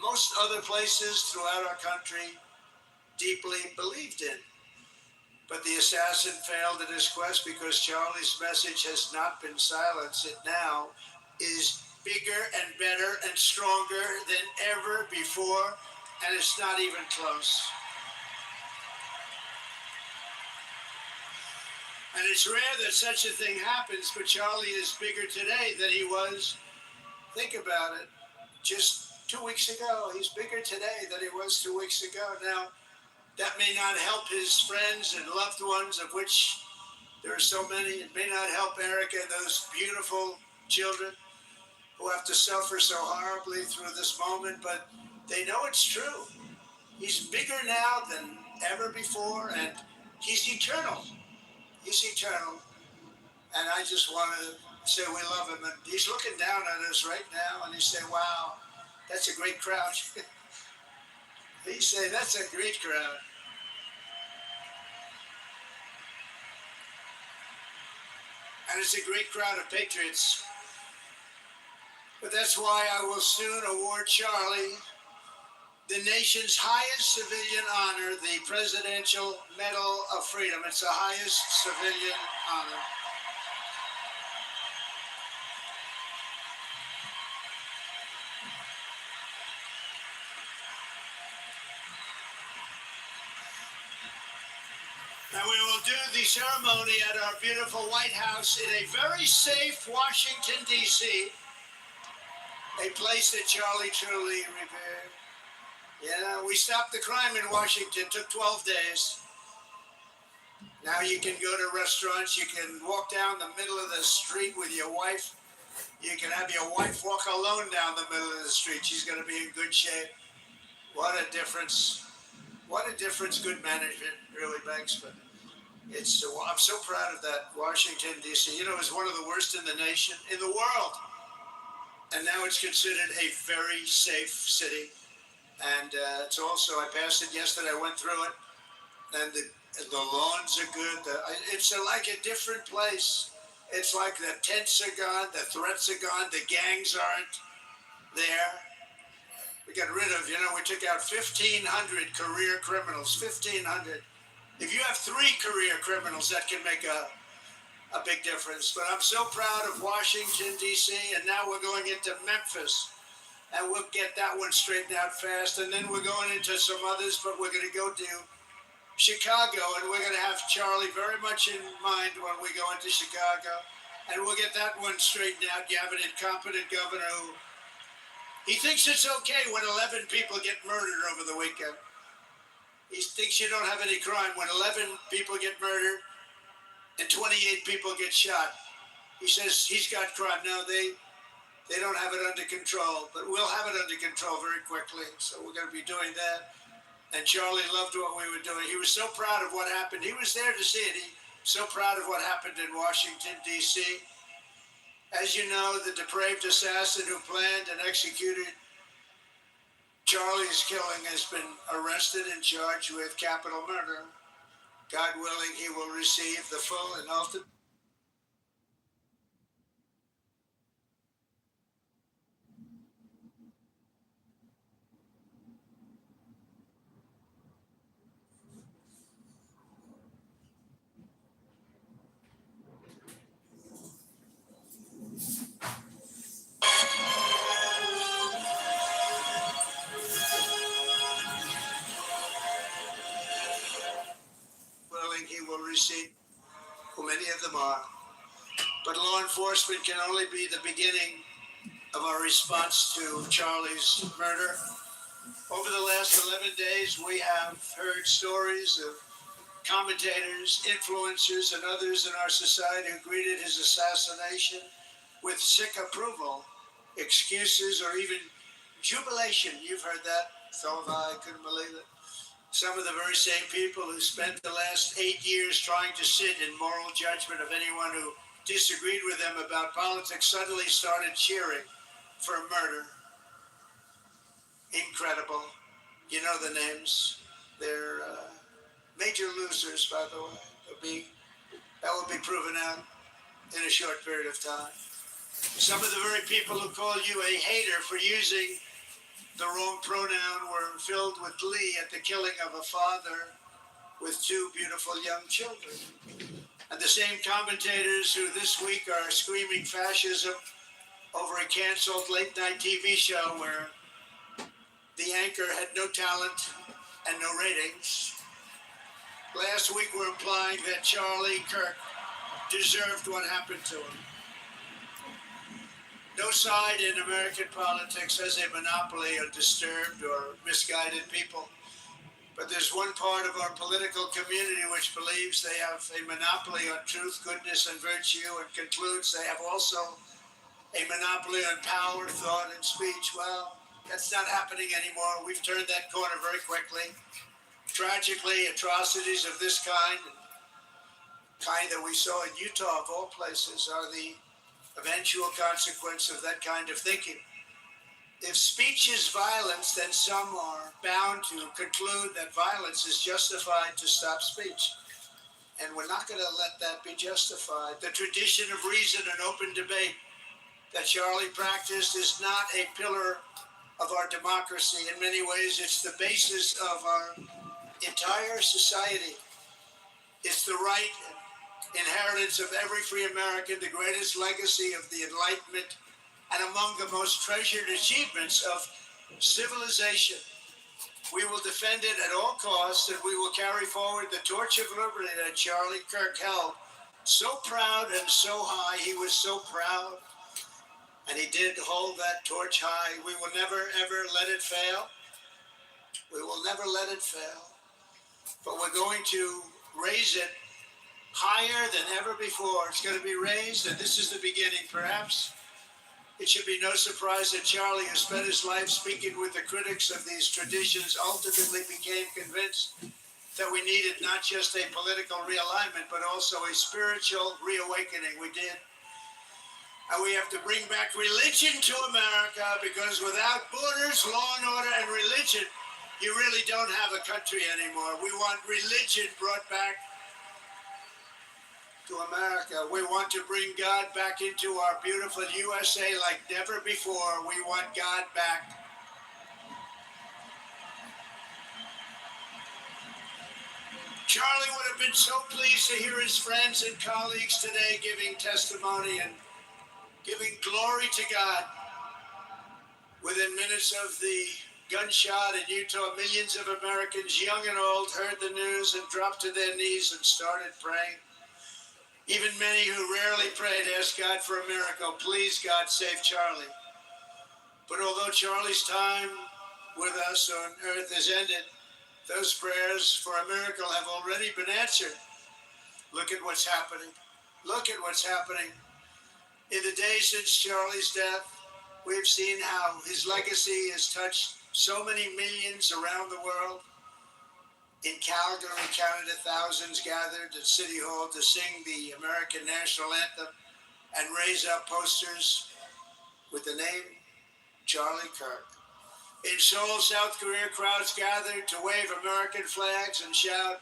most other places throughout our country deeply believed in. But the assassin failed in his quest because Charlie's message has not been silenced. It now is bigger and better and stronger than ever before, and it's not even close. And it's rare that such a thing happens, but Charlie is bigger today than he was, think about it, just 2 weeks ago. He's bigger today than he was 2 weeks ago. Now, that may not help his friends and loved ones, of which there are so many. It may not help Erica and those beautiful children who have to suffer so horribly through this moment, but they know it's true. He's bigger now than ever before, and he's eternal. He's eternal. And I just want to say we love him. And he's looking down at us right now, and he say, wow, that's a great crowd. He say, that's a great crowd. And it's a great crowd of patriots. But that's why I will soon award Charlie the nation's highest civilian honor, the Presidential Medal of Freedom. It's the highest civilian honor. Now we will do the ceremony at our beautiful White House in a very safe Washington, D.C., a place that Charlie truly revered. Yeah, we stopped the crime in Washington. It took 12 days. Now you can go to restaurants. You can walk down the middle of the street with your wife. You can have your wife walk alone down the middle of the street. She's going to be in good shape. What a difference. What a difference good management really makes. But I'm so proud of that Washington, D.C. You know, it's one of the worst in the nation, in the world. And now it's considered a very safe city. And it's also, I passed it yesterday, I went through it, and the lawns are good. It's like a different place. It's like the tents are gone, the threats are gone, the gangs aren't there. We got rid of, we took out 1,500 career criminals, 1,500. If you have 3 career criminals, that can make a big difference. But I'm so proud of Washington, D.C., and now we're going into Memphis. And we'll get that one straightened out fast. And then we're going into some others, but we're going to go to Chicago, and we're going to have Charlie very much in mind when we go into Chicago. And we'll get that one straightened out. You have an incompetent governor who he thinks it's okay when 11 people get murdered over the weekend. He thinks you don't have any crime when 11 people get murdered and 28 people get shot. He says he's got crime. No, they don't have it under control, but we'll have it under control very quickly. So we're going to be doing that. And Charlie loved what we were doing. He was so proud of what happened. He was there to see it. He so proud of what happened in Washington, D.C. As you know, the depraved assassin who planned and executed Charlie's killing has been arrested and charged with capital murder. God willing, he will receive the full and ultimate. Willing, he will receive, who many of them are. But law enforcement can only be the beginning of our response to Charlie's murder. Over the last 11 days, we have heard stories of commentators, influencers, and others in our society who greeted his assassination with sick approval, excuses, or even jubilation. You've heard that. So have I. Couldn't believe it. Some of the very same people who spent the last 8 years trying to sit in moral judgment of anyone who disagreed with them about politics suddenly started cheering for murder. Incredible. You know the names. They're major losers, by the way. That will be proven out in a short period of time. Some of the very people who call you a hater for using the wrong pronoun were filled with glee at the killing of a father with two beautiful young children. And the same commentators who this week are screaming fascism over a canceled late-night TV show where the anchor had no talent and no ratings. Last week were implying that Charlie Kirk deserved what happened to him. No side in American politics has a monopoly on disturbed or misguided people. But there's one part of our political community which believes they have a monopoly on truth, goodness, and virtue, and concludes they have also a monopoly on power, thought, and speech. Well, that's not happening anymore. We've turned that corner very quickly. Tragically, atrocities of this kind that we saw in Utah, of all places, are the eventual consequence of that kind of thinking. If speech is violence, then some are bound to conclude that violence is justified to stop speech. And we're not going to let that be justified. The tradition of reason and open debate that Charlie practiced is not a pillar of our democracy. In many ways, it's the basis of our entire society. It's the right inheritance of every free American, the greatest legacy of the Enlightenment, and among the most treasured achievements of civilization. We will defend it at all costs, and we will carry forward the torch of liberty that Charlie Kirk held so proud and so high. He was so proud, and he did hold that torch high. We will never, ever let it fail. We will never let it fail. But we're going to raise it higher than ever before. It's going to be raised, and this is the beginning. Perhaps it should be no surprise that Charlie, who spent his life speaking with the critics of these traditions, ultimately became convinced that we needed not just a political realignment, but also a spiritual reawakening. We did. And we have to bring back religion to America, because without borders, law and order, and religion, you really don't have a country anymore. We want religion brought back to America. We want to bring God back into our beautiful USA like never before. We want God back. Charlie would have been so pleased to hear his friends and colleagues today giving testimony and giving glory to God. Within minutes of the gunshot in Utah, millions of Americans, young and old, heard the news and dropped to their knees and started praying. Even many who rarely prayed asked God for a miracle. Please, God, save Charlie. But although Charlie's time with us on earth is ended, those prayers for a miracle have already been answered. Look at what's happening. Look at what's happening. In the days since Charlie's death, we've seen how his legacy has touched so many millions around the world. In Calgary, Canada, thousands gathered at City Hall to sing the American national anthem and raise up posters with the name Charlie Kirk. In Seoul, South Korea, crowds gathered to wave American flags and shout,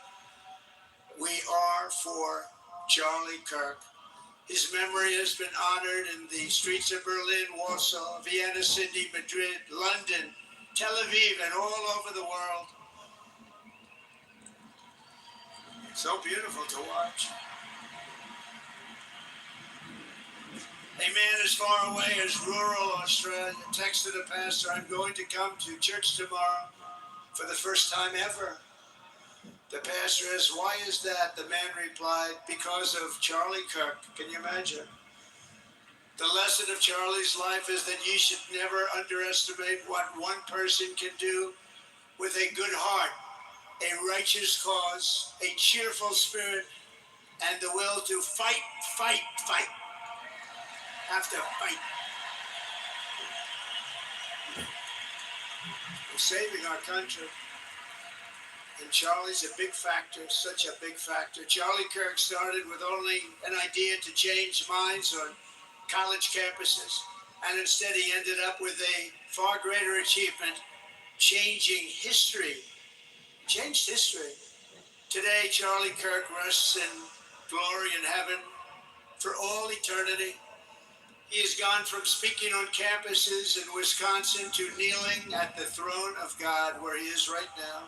We are for Charlie Kirk. His memory has been honored in the streets of Berlin, Warsaw, Vienna, Sydney, Madrid, London, Tel Aviv, and all over the world. So beautiful to watch. A man as far away as rural Australia texted a pastor, "I'm going to come to church tomorrow for the first time ever." The pastor asked, "Why is that?" The man replied, "Because of Charlie Kirk." Can you imagine? The lesson of Charlie's life is that you should never underestimate what one person can do with a good heart, a righteous cause, a cheerful spirit, and the will to fight, fight, fight. Have to fight. We're saving our country. And Charlie's a big factor, such a big factor. Charlie Kirk started with only an idea to change minds on college campuses, and instead he ended up with a far greater achievement, changing history. Changed history. Today, Charlie Kirk rests in glory in heaven for all eternity. He has gone from speaking on campuses in Wisconsin to kneeling at the throne of God, where he is right now.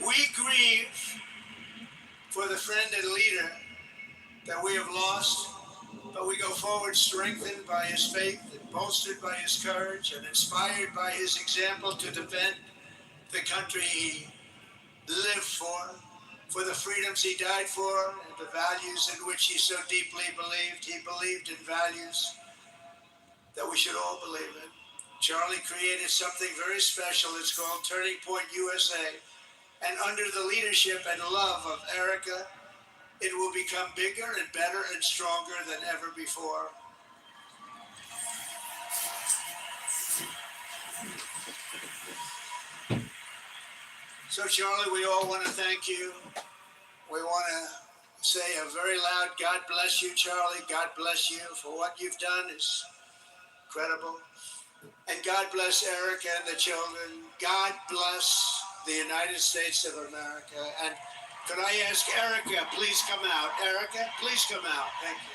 We grieve for the friend and leader that we have lost, but we go forward strengthened by his faith, and bolstered by his courage, and inspired by his example to defend the country he lived for the freedoms he died for, and the values in which he so deeply believed. He believed in values that we should all believe in. Charlie created something very special. It's called Turning Point USA. And under the leadership and love of Erica, it will become bigger and better and stronger than ever before. So, Charlie, we all want to thank you. We want to say a very loud God bless you, Charlie. God bless you for what you've done is incredible. And God bless Erica and the children. God bless the United States of America. And could I ask Erica, please come out. Erica, please come out. Thank you.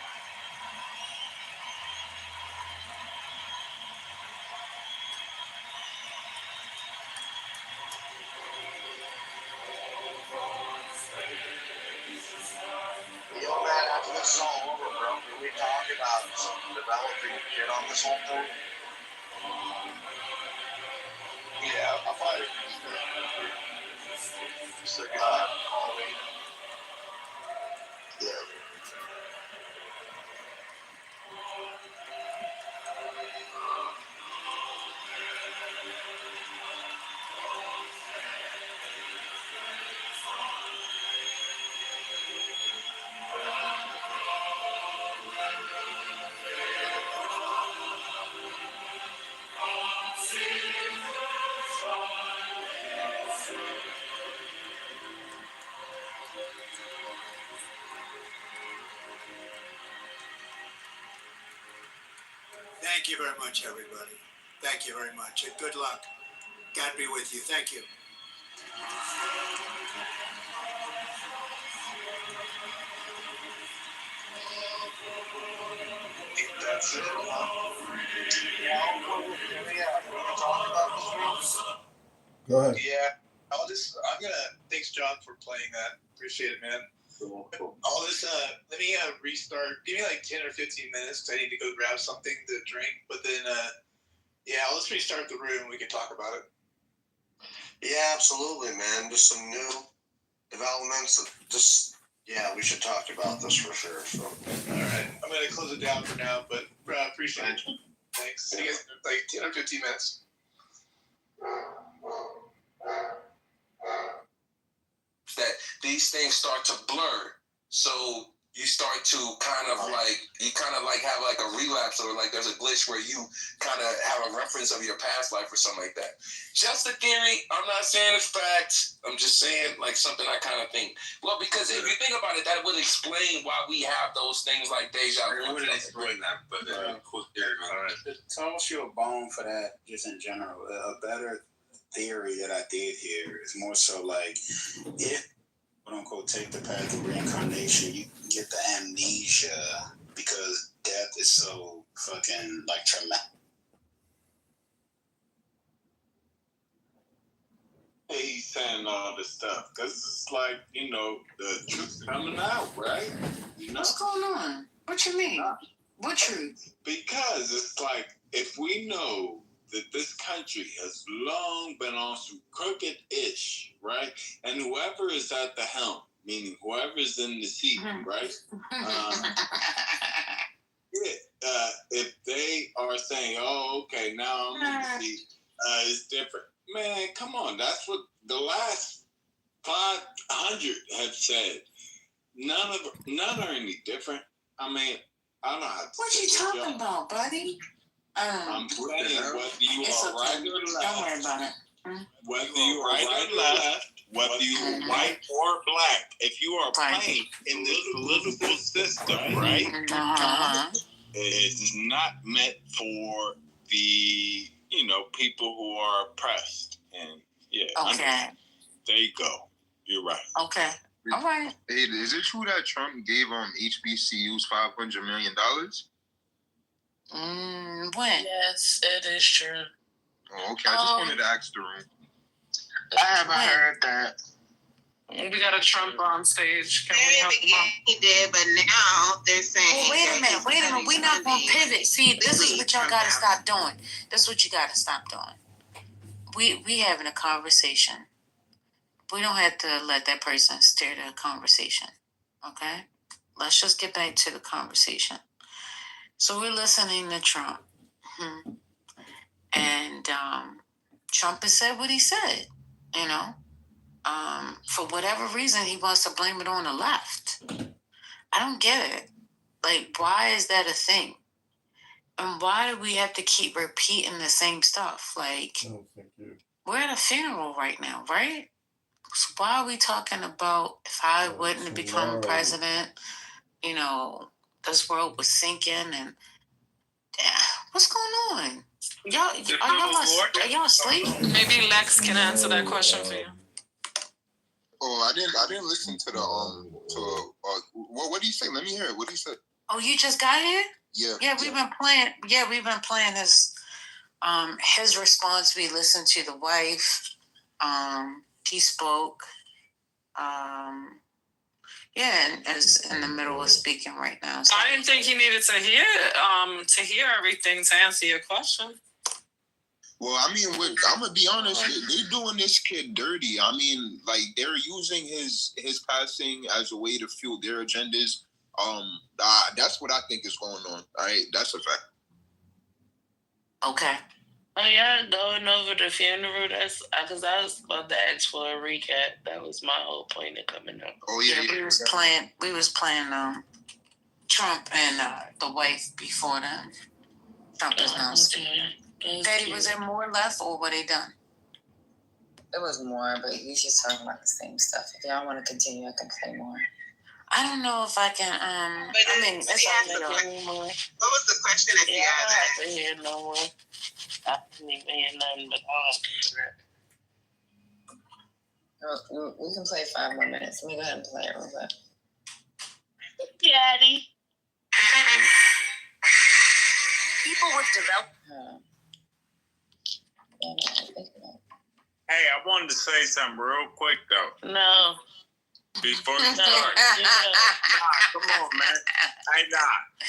Yo, man, after this is all over, bro, can we talk about some developing shit on this whole thing? Yeah, I'll find it. So, call me. Yeah. Thank you very much, everybody. Thank you very much. And good luck. God be with you. Thank you. That's it, huh? Yeah, can we talk about this real? Go ahead. Yeah, I'm gonna, thanks, John, for playing that. Appreciate it, man. Cool. Let me restart. Give me like 10 or 15 minutes because I need to go grab something to drink. But then, let's restart the room. We can talk about it. Yeah, absolutely, man. Just some new developments. We should talk about this for sure. So, all right, I'm gonna close it down for now, but appreciate it. Thanks. See you guys in like 10 or 15 minutes. That these things start to blur, so you start to kind of like have like a relapse, or like there's a glitch where you kind of have a reference of your past life or something like that. Just a theory. I'm not saying it's facts. I'm just saying like something I kind of think. Well, because if you think about it, that would explain why we have those things like deja vu. I wouldn't explain that, but cool theory, man. It tells you a bone for that, just in general. A better theory that I did here is more so like if, quote unquote, take the path of reincarnation, you can get the amnesia because death is so fucking like traumatic. He's saying all this stuff because it's like, you know, the truth's coming out, right? You know? What's going on? What you mean? What truth? Because it's like, if we know that this country has long been on some crooked-ish, right? And whoever is at the helm, meaning whoever's in the seat, right? If they are saying, oh, okay, now I'm in the seat, it's different. Man, come on. That's what the last 500 have said. None are any different. I mean, I don't know how to What say you this, talking y'all. about, buddy? I'm saying whether you are right or left. Don't worry about it. Whether you are right or left, whether you are white or black, if you are playing in this political system, right? It's not meant for the, you know, people who are oppressed. And yeah, there you go. You're right. Okay. All right. Hey, is it true that Trump gave HBCUs $500 million? When? Yes, it is true. Oh, okay. I just wanted to ask the room. I haven't heard that. We got a Trump on stage. Can we help him? He did, but now they're saying. Well, wait a minute. We're not going to pivot. See, this is what y'all got to stop doing. This is what you got to stop doing. We having a conversation. We don't have to let that person steer the conversation. Okay? Let's just get back to the conversation. So we're listening to Trump. And Trump has said what he said, you know. For whatever reason, he wants to blame it on the left. I don't get it. Like, why is that a thing? And why do we have to keep repeating the same stuff? Like, we're at a funeral right now, right? So why are we talking about if I wouldn't become president, you know, this world was sinking and what's going on? Are y'all asleep? Maybe Lex can answer that question for you. Oh, I didn't listen to the what do you say? Let me hear it. What do you say? Oh, you just got here? Yeah. Yeah, we've been playing his response. We listened to the wife. He spoke. And is in the middle of speaking right now. So. I didn't think he needed to hear everything to answer your question. Well, I mean, I'm gonna be honest. They're doing this kid dirty. I mean, like they're using his passing as a way to fuel their agendas. That's what I think is going on. All right, that's a fact. Okay. Oh yeah, going over the funeral. That's because I was about to ask for a recap. That was my whole point of coming up. Oh yeah. We was playing Trump and the wife before them. Trump is now speaking. Daddy, was there more left or were they done? There was more, but he's just talking about the same stuff. If y'all want to continue, I can say more. I don't know if I can. It's all What was the question at the end? I didn't hear no more. I didn't even hear nothing but all. We can play 5 more minutes. Let me go ahead and play it real quick. Daddy. People with development. Hey, I wanted to say something real quick though. No. Before you start. Come on, man. Hey,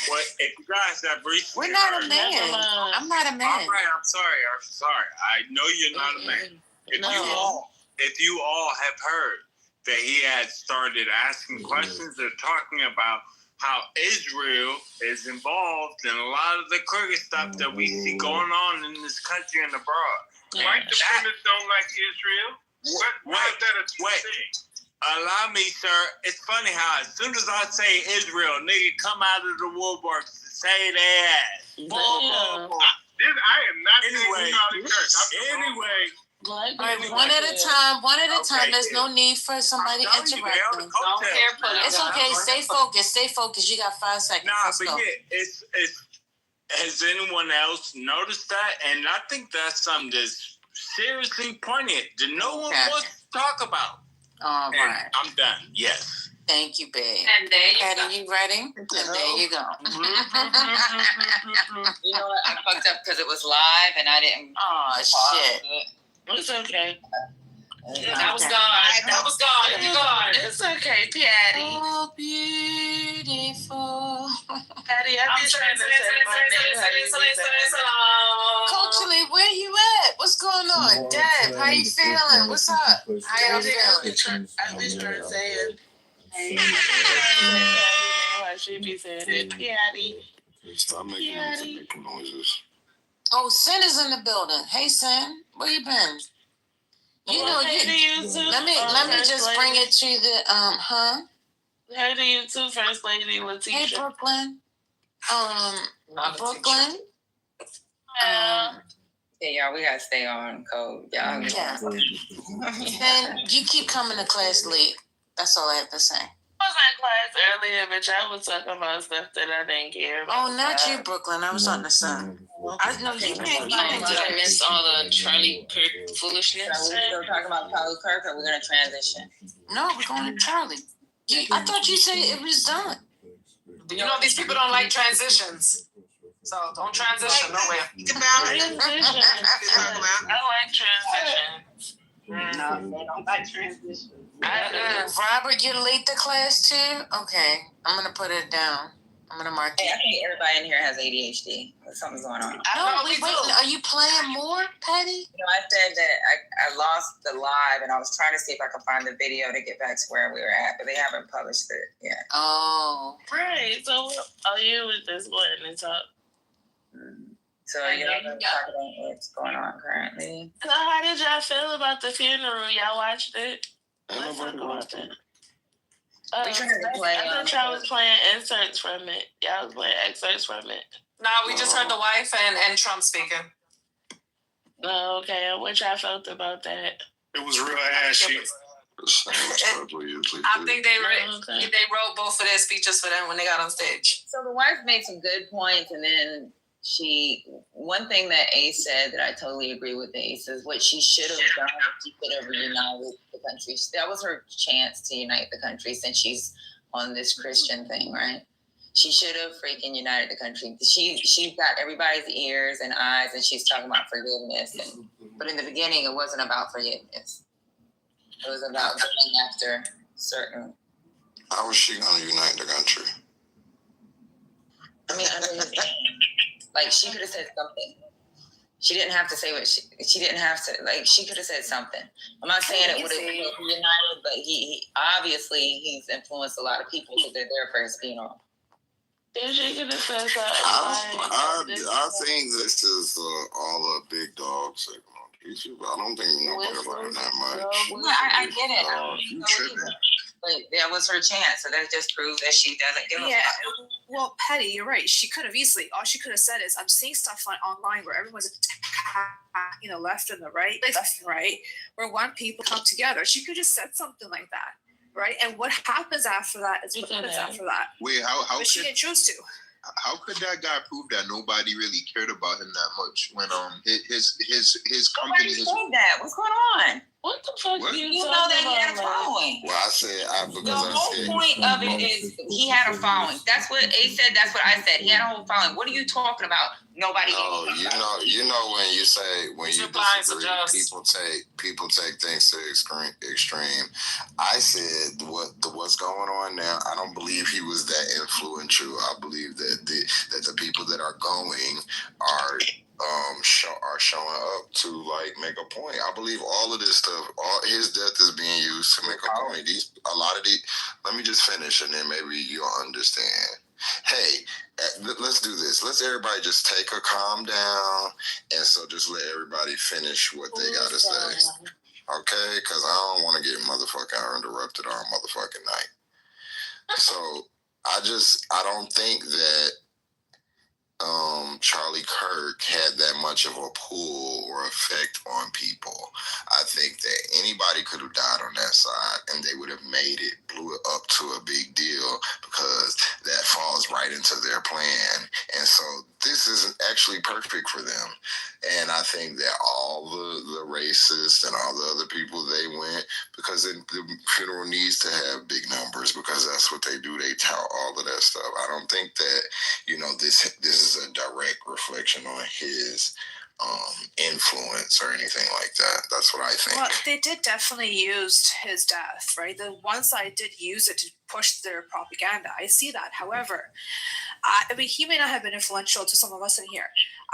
what if you guys have recently We're not a man. I'm not a man. All right, I'm sorry. I know you're not a man. If you all have heard that he had started asking questions or talking about how Israel is involved in a lot of the crooked stuff that we see going on in this country and abroad. White defendants don't like Israel. Why is that a thing? Allow me, sir. It's funny how as soon as I say Israel, nigga come out of the woodworks to say their ass. I am not Anyway. All right, one at a time. There's no need for somebody interrupting. It's okay. Stay focused. You got 5 seconds. Let's go. Has anyone else noticed that? And I think that's something that's seriously poignant that no one wants to talk about. All right. I'm done. Yes. Thank you, babe. And there you go. Are you ready? And there you go. You know what? I fucked up because it was live and I didn't. Oh, shit. It's okay. That was gone. That was gone. It's gone. It's okay, Patty. Oh, beautiful. Patty, I've been trying to say Coach Lee, where you at? What's going on? Dad, how you feeling? What's up? How y'all feeling? I've been trying to say it. I should be saying it. Patty. Stop making noises. Oh, Sin is in the building. Hey, Sin, where you been? You know, let me just bring it to the Hey to you too, First Lady Letitia. Hey, Brooklyn. Brooklyn. Yeah, y'all, we gotta stay on code. Y'all. Yeah. And you keep coming to class late. That's all I have to say. I was in class earlier, but I was talking about stuff that I didn't care about. Oh, not you, Brooklyn. I was on the sun. I know you didn't. Did I miss all the Charlie Kirk foolishness? So we're still talking about Charlie Kirk, or we're gonna transition? No, we're going to Charlie. I thought you said it was done. You know these people don't like transitions, so don't transition nowhere. Transition. I like transitions. No, they don't like transitions. Robert, you're late to class too? Okay, I'm going to put it down. I'm going to mark it. Hey, I think everybody in here has ADHD. Something's going on. No, wait. Are you playing more, Patty? You know, I said that I lost the live, and I was trying to see if I could find the video to get back to where we were at, but they haven't published it yet. Oh. Right. So all you was just letting it talk. So you know, talk about what's going on currently. So how did y'all feel about the funeral? Y'all watched it? Let's talk about that. I thought y'all was playing inserts from it. Y'all was playing excerpts from it. Nah, we just heard the wife and Trump speaking. Oh, okay. What y'all felt about that? It was real ashy. I think they wrote both of their speeches for them when they got on stage. So the wife made some good points, and then one thing that Ace said that I totally agree with Ace is what she should have done if she could have reunited the country. That was her chance to unite the country since she's on this Christian thing, right? She should have freaking united the country. She's got everybody's ears and eyes, and she's talking about forgiveness. But in the beginning, it wasn't about forgiveness. It was about going after certain. How was she going to unite the country? I mean, like, she could have said something. She didn't have to say what she didn't have to, like, she could have said something. I'm not saying it would have been united, but he obviously, he's influenced a lot of people because they're there for his funeral. If she could have said something. I think this is all a big dog signal. I don't think nobody about it that much. I get it. You tripping. But that was her chance, so that just proves that she doesn't give a fuck. Well, Petty, you're right. She could have easily. All she could have said is, "I'm seeing stuff online where everyone's, left and the right, where one people come together." She could have just said something like that, right? And what happens after that is what happens after that. Wait, how? But she didn't choose to. How could that guy prove that nobody really cared about him that much when his company? Nobody said that. What's going on? What the fuck? You know that he had a following. Well, I said the whole point of it is he had a following. That's what A said. That's what I said. He had a whole following. What are you talking about? Nobody. No, you know when you say when you disagree, people take things to extreme. I said what's going on now. I don't believe he was that influential. I believe that the people that are going are showing up to like make a point. I believe all of this stuff, all his death is being used to make a point. Let me just finish and then maybe you'll understand. Hey, let's do this. Let's everybody just take a calm down, and so just let everybody finish what they gotta say. Okay? Because I don't want to get motherfucking interrupted on motherfucking night. So I don't think that Charlie Kirk had that much of a pull or effect on people. I think that anybody could have died on that side and they would have made it, blew it up to a big deal because that falls right into their plan. And so this is actually perfect for them. And I think that all the racists and all the other people, they went because the funeral needs to have big numbers because that's what they do. They tout all of that stuff. I don't think that, this is a direct reflection on his influence or anything like that. That's what I think. Well, they did definitely use his death, right? The one side did use it to push their propaganda. I see that. However, I mean, he may not have been influential to some of us in here.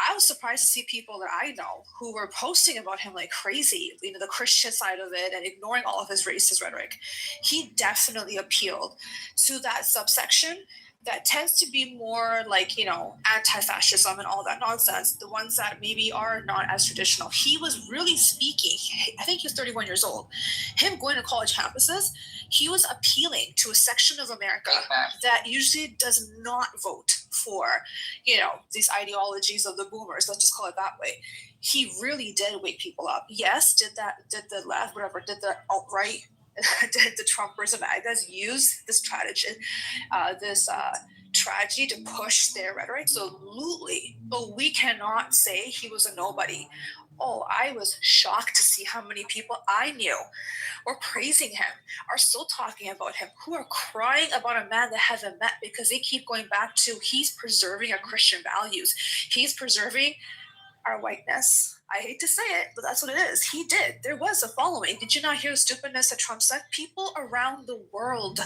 I was surprised to see people that I know who were posting about him like crazy, the Christian side of it and ignoring all of his racist rhetoric. He definitely appealed to that subsection that tends to be more like, anti-fascism and all that nonsense, the ones that maybe are not as traditional. He was really speaking, I think he was 31 years old. Him going to college campuses, he was appealing to a section of America that usually does not vote for, these ideologies of the boomers, let's just call it that way. He really did wake people up. Yes, did the left, whatever, did the alt-right, did the Trumpers and MAGAs use this tragedy to push their rhetoric? Absolutely. But we cannot say he was a nobody. Oh, I was shocked to see how many people I knew were praising him, are still talking about him, who are crying about a man they haven't met because they keep going back to he's preserving our Christian values. He's preserving our whiteness. I hate to say it, but that's what it is. He did. There was a following. Did you not hear the stupidness that Trump said? People around the world.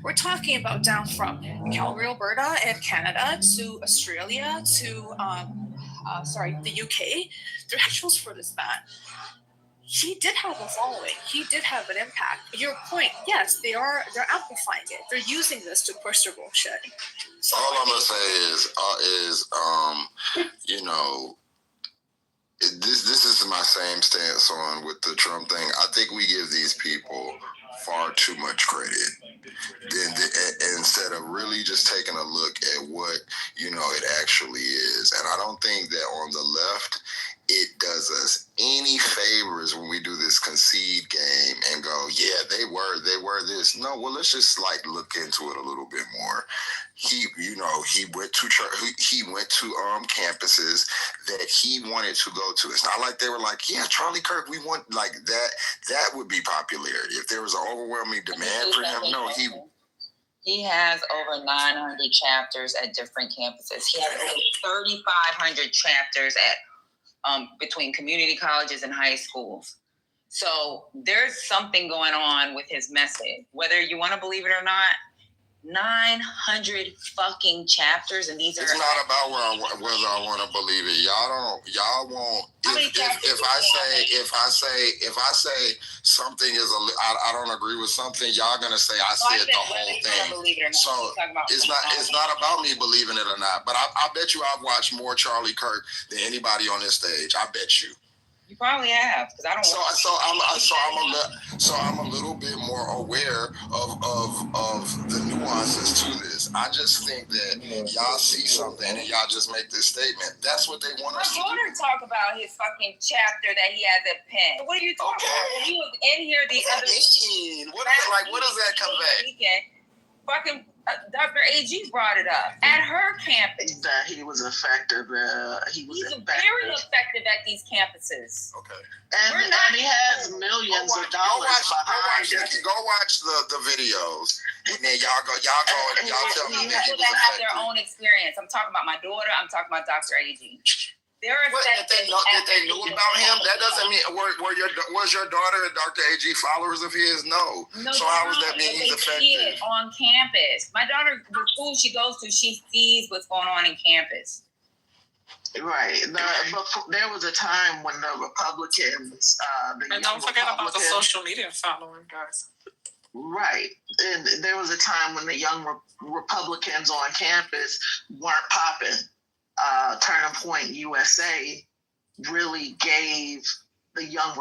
We're talking about down from Calgary, Alberta, and Canada to Australia to the UK. They're rituals for this man. He did have a following. He did have an impact. Your point, yes, they're amplifying it. They're using this to push their bullshit. So all I'm gonna say is this is my same stance on with the Trump thing. I think we give these people far too much credit. Instead of really just taking a look at what it actually is. And I don't think that on the left it does us any favors when we do this concede game and go, yeah, they were this. No, well, let's just look into it a little bit more. He went to campuses that he wanted to go to. It's not like they were like, yeah, Charlie Kirk, we want that. That would be popularity. If there was an overwhelming demand for him, no, he has over 900 chapters at different campuses. He has over 3,500 chapters at between community colleges and high schools. So there's something going on with his message, whether you want to believe it or not. 900 fucking chapters, and these are. It's not about whether I want to believe it. Y'all won't. If I say something is I don't agree with something, y'all gonna say I said the whole thing. So it's not about me believing it or not. But I bet you I've watched more Charlie Kirk than anybody on this stage. I bet you. You probably have, because I don't. So I'm a little bit more aware of the nuances to this. I just think that y'all see something and y'all just make this statement. That's what they want us to do. My daughter talk about his fucking chapter that he has at Penn. What are you talking about? He was in here the other week. What does that convey? Fucking Dr. AG brought it up at her campus. That he was effective. He's very effective at these campuses. Okay. And he has millions of dollars behind it. Go watch the videos, and then y'all tell me that he was have their effective. own experience. I'm talking about my daughter. I'm talking about Dr. AG. They're effective. Did they know about him? That doesn't mean was your daughter and Dr. AG followers of his? No. So how does that mean he's effective? On campus. My daughter, the school she goes to, she sees what's going on in campus. Right. There was a time when the Republicans, and don't forget about the social media following, guys. Right. And there was a time when the young Republicans on campus weren't popping. Turning Point USA really gave the young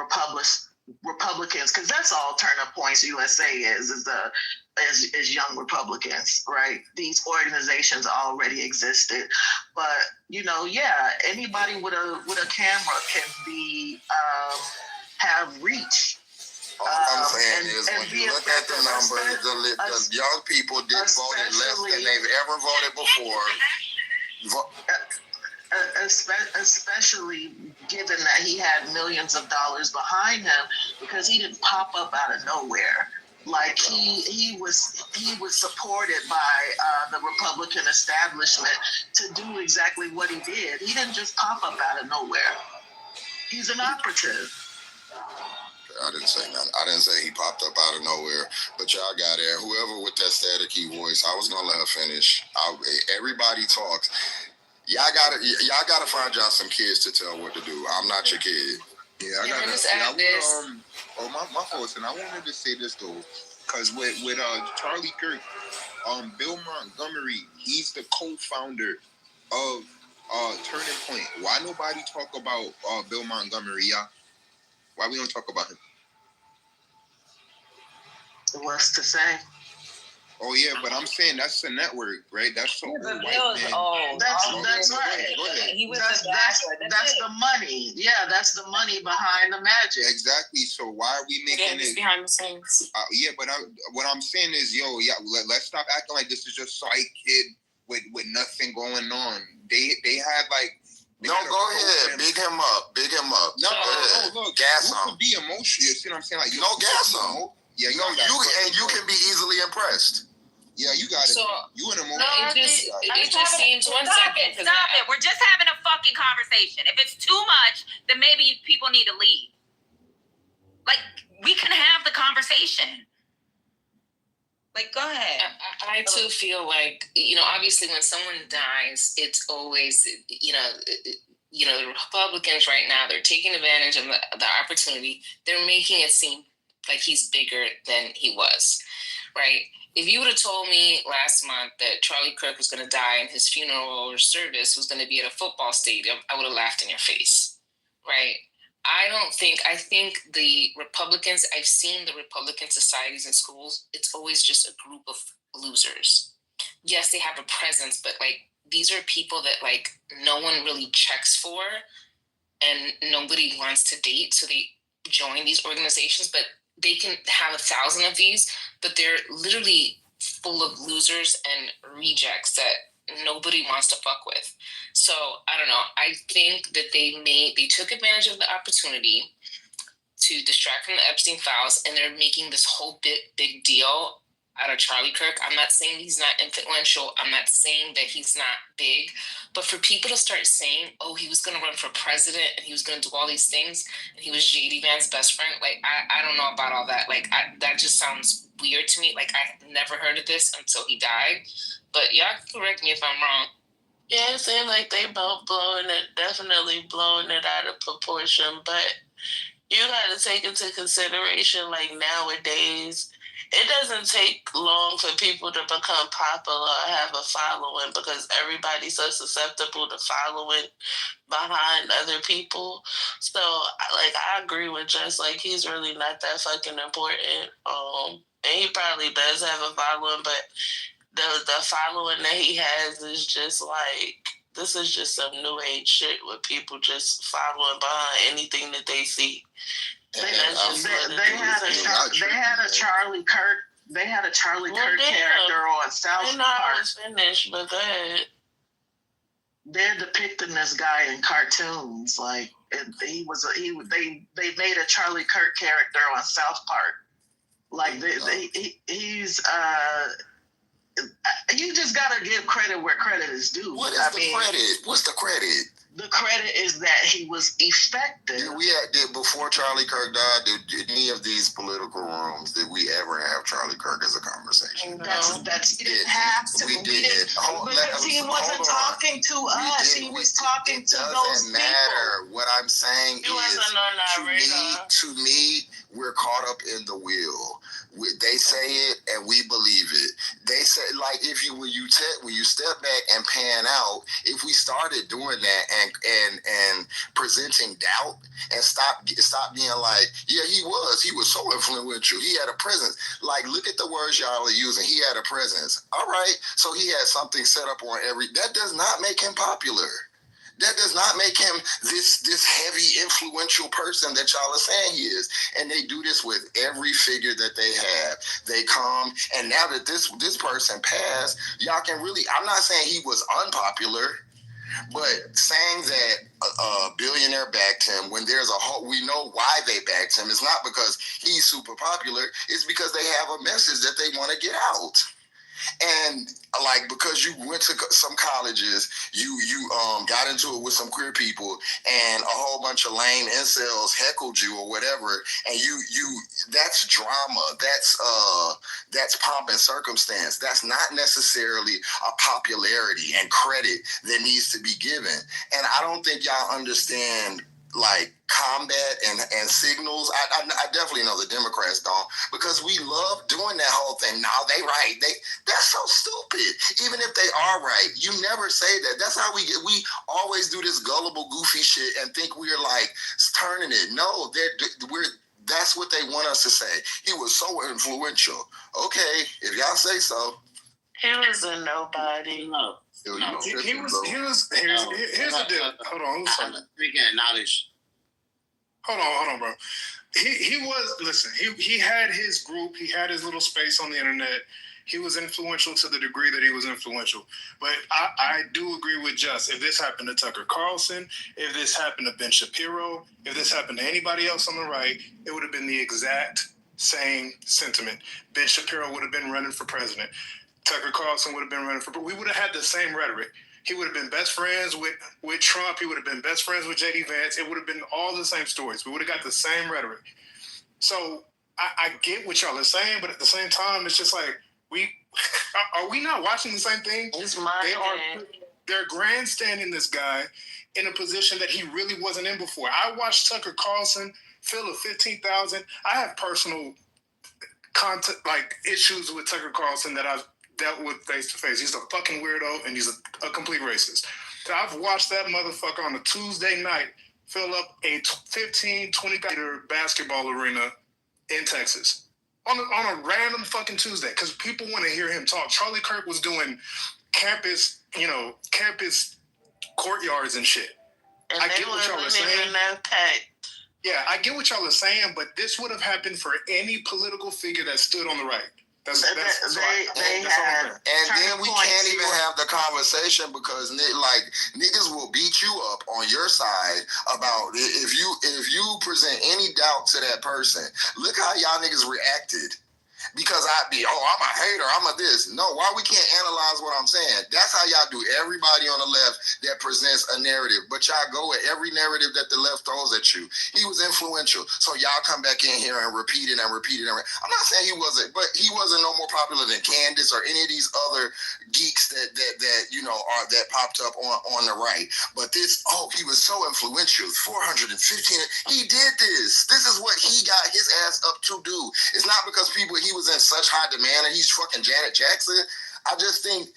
Republicans, because that's all Turning Points USA is young Republicans, right? These organizations already existed, but anybody with a camera can be have reach. All I'm saying is when you look at the numbers, the young people voted less than they've ever voted before. Especially given that he had millions of dollars behind him, because he didn't pop up out of nowhere. Like he was supported by the Republican establishment to do exactly what he did. He didn't just pop up out of nowhere. He's an operative. I didn't say nothing. I didn't say he popped up out of nowhere, but y'all got it. Whoever with that staticky voice, I was gonna let her finish. Everybody talks. Y'all gotta find y'all some kids to tell what to do. I'm not your kid. Yeah, my fault. And I wanted to say this though, because with Charlie Kirk, Bill Montgomery, he's the co-founder of Turning Point. Why nobody talk about Bill Montgomery? Yeah, why we don't talk about him? What's to say? Oh yeah, but I'm saying that's the network, right? That's so old white man. That's right. Go ahead. That's the money. Yeah, that's the money behind the magic. Exactly. So why are we making it behind the scenes? Yeah, but what I'm saying is, let's stop acting like this is just some kid with nothing going on. They had like. No, go ahead. Big him up. No, look. Gas him. Could be emotional. You see what I'm saying? Like, gas him. Yeah, you can be easily impressed. Yeah, you got it. So, you in a moment. No, it just seems Stop it. We're just having a fucking conversation. If it's too much, then maybe people need to leave. Like, we can have the conversation. Like, go ahead. I too feel like, obviously when someone dies, it's always, the Republicans right now, they're taking advantage of the opportunity. They're making it seem like he's bigger than he was, right? If you would have told me last month that Charlie Kirk was going to die and his funeral or service was going to be at a football stadium, I would have laughed in your face, right? I think the Republicans, I've seen the Republican societies in schools, it's always just a group of losers. Yes, they have a presence, but these are people that no one really checks for and nobody wants to date, so they join these organizations, but they can have 1,000 of these, but they're literally full of losers and rejects that nobody wants to fuck with. So I don't know. I think that they took advantage of the opportunity to distract from the Epstein files, and they're making this whole big deal out of Charlie Kirk. I'm not saying he's not influential. I'm not saying that he's not big. But for people to start saying, oh, he was going to run for president and he was going to do all these things and he was J.D. Vance's best friend, I don't know about all that. That just sounds weird to me. I never heard of this until he died. But y'all correct me if I'm wrong. Yeah, it seems like they both definitely blowing it out of proportion. But you got to take into consideration, nowadays, it doesn't take long for people to become popular or have a following because everybody's so susceptible to following behind other people. So, I agree with Jess. He's really not that fucking important. And he probably does have a following, but the following that he has is just this is just some new age shit with people just following behind anything that they see. They had a Charlie Kirk. They had a Charlie Kirk character on South Park. I was finished, but go ahead. They're depicting this guy in cartoons. They made a Charlie Kirk character on South Park. He's you just gotta give credit where credit is due. What's the credit? The credit is that he was effective. Did before Charlie Kirk died, did any of these political rooms, did we ever have Charlie Kirk as a conversation? He didn't have to. We didn't. Because he wasn't talking to us. He was talking to those people. It doesn't matter. What I'm saying is, to me, we're caught up in the wheel. They say it and we believe it. They say, like, when you step back and pan out, if we started doing that and presenting doubt and stop being like, yeah, he was so influential. He had a presence. Like, look at the words y'all are using. He had a presence. All right, so he had something set up on that does not make him popular. That does not make him this heavy, influential person that y'all are saying he is. And they do this with every figure that they have. They come, and now that this person passed, y'all can really, I'm not saying he was unpopular, but saying that a billionaire backed him when there's we know why they backed him. It's not because he's super popular. It's because they have a message that they want to get out. And like, because you went to some colleges, you got into it with some queer people, and a whole bunch of lame incels heckled you or whatever, and you that's drama, that's pomp and circumstance. That's not necessarily a popularity and credit that needs to be given. And I don't think y'all understand like combat and signals. I definitely know the Democrats don't, because we love doing that whole thing. No, they right. That's so stupid. Even if they are right, you never say that. That's how we always do this gullible, goofy shit and think we're like turning it. No, that's what they want us to say. He was so influential. Okay, if y'all say so. He was a nobody. No. Here's the deal. Hold on. We can acknowledge. Hold on, bro. He had his group. He had his little space on the internet. He was influential to the degree that he was influential. But I do agree with Just. If this happened to Tucker Carlson, if this happened to Ben Shapiro, if this happened to anybody else on the right, it would have been the exact same sentiment. Ben Shapiro would have been running for president. Tucker Carlson would have been running for, we would have had the same rhetoric. He would have been best friends with Trump. He would have been best friends with J.D. Vance. It would have been all the same stories. We would have got the same rhetoric. So I get what y'all are saying, but at the same time, it's just like, are we not watching the same thing? They're grandstanding this guy in a position that he really wasn't in before. I watched Tucker Carlson fill a 15,000. I have personal issues with Tucker Carlson that I've dealt with face to face. He's a fucking weirdo and he's a complete racist. So I've watched that motherfucker on a Tuesday night fill up a 15, 20-meter basketball arena in Texas on a random fucking Tuesday because people want to hear him talk. Charlie Kirk was doing campus courtyards and shit. And I get what y'all are saying. Yeah, I get what y'all are saying, but this would have happened for any political figure that stood on the right. And then we can't even have the conversation because niggas will beat you up on your side about if you present any doubt to that person. Look how y'all niggas reacted. Because I'm a hater, I'm a this. No, why we can't analyze what I'm saying? That's how y'all do everybody on the left that presents a narrative. But y'all go with every narrative that the left throws at you. He was influential. So y'all come back in here and repeat it and repeat it. I'm not saying he wasn't, but he wasn't no more popular than Candace or any of these other geeks that popped up on the right. But he was so influential, 415. He did this. This is what he got his ass up to do. It's not because he was in such high demand and he's fucking Janet Jackson. I just think,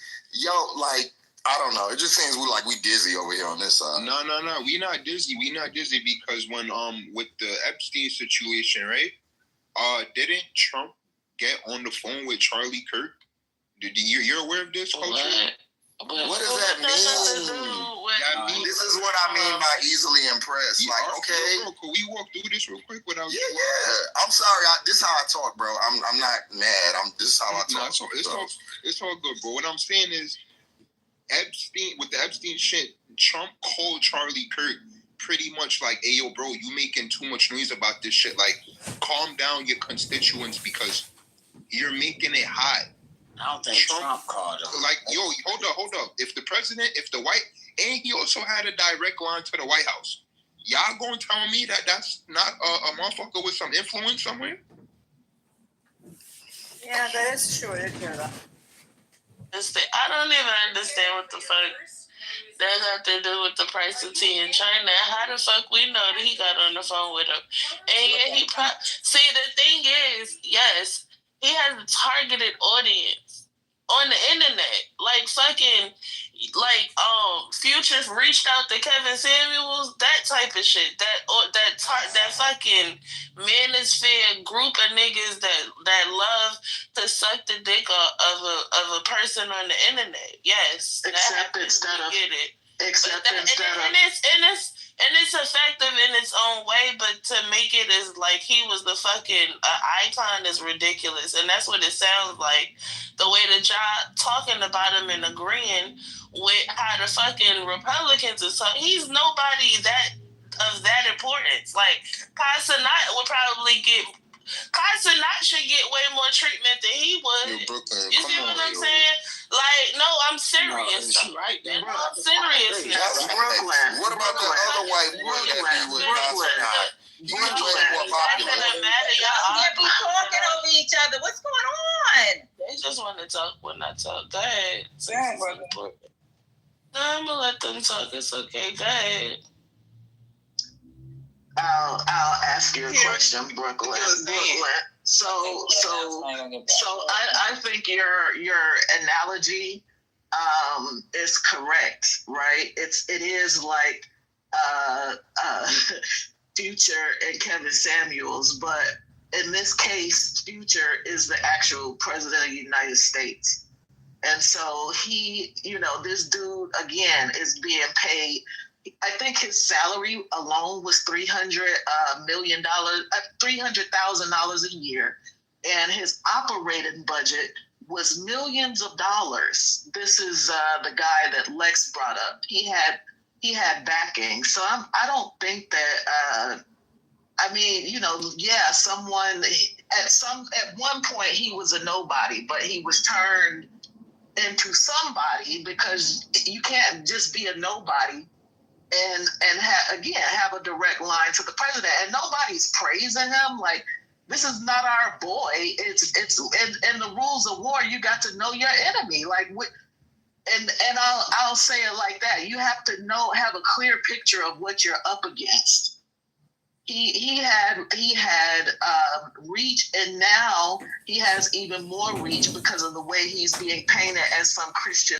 I don't know. It just seems we dizzy over here on this side. No. We not dizzy. Because when with the Epstein situation, right? Didn't Trump get on the phone with Charlie Kirk? You're aware of this, Culture? What does that mean? This is what I mean by easily impressed. Okay. Bro, can we walk through this real quick without? Yeah. I'm sorry. This is how I talk, bro. I'm not mad. This is how I talk. It's all good, bro. What I'm saying is, with the Epstein shit, Trump called Charlie Kirk pretty much like, "Hey, yo, bro, you making too much noise about this shit. Like, calm down your constituents because you're making it hot." I don't think Trump called him. Hold up. If the white, and he also had a direct line to the White House. Y'all gonna tell me that that's not a motherfucker with some influence somewhere? Yeah, that is true. I don't even understand what the fuck that got to do with the price of tea in China. How the fuck we know that he got on the phone with him? And yeah, the thing is, yes, He has a targeted audience on the internet. Like fucking, Future reached out to Kevin Samuels, that type of shit. That fucking manosphere group of niggas that love to suck the dick of a person on the internet. Yes, Except instead of get it. And it's effective in its own way, but to make it as like he was the fucking icon is ridiculous, and that's what it sounds like. The way that y'all talking about him and agreeing with how the fucking Republicans are talking, he's nobody of that importance. Like Kai Cenat would probably get. Kai Cenat should get way more treatment than he would. You see what I'm saying? Like, no, I'm serious. No, right. I'm serious. That's Brooklyn. What about the other white boy that be with Kai? He's way more popular. Y'all can't be talking over each other. What's going on? They just want to talk when I talk. Go ahead. I'm gonna let them talk. It's okay. Go ahead. I'll ask you a question, Brooklyn. So I think your analogy is correct, right? It is like Future and Kevin Samuels, but in this case, Future is the actual president of the United States. And so he, this dude, again, is being paid. I think his salary alone was $300 million, $300,000 a year. And his operating budget was millions of dollars. This is the guy that Lex brought up. He had backing. So I don't think that, someone at one point he was a nobody, but he was turned into somebody, because you can't just be a nobody and have a direct line to the president. And nobody's praising him. Like, this is not our boy. It's in the rules of war, you got to know your enemy. Like, and I'll say it like that. You have to have a clear picture of what you're up against. He had reach, and now he has even more reach because of the way he's being painted as some Christian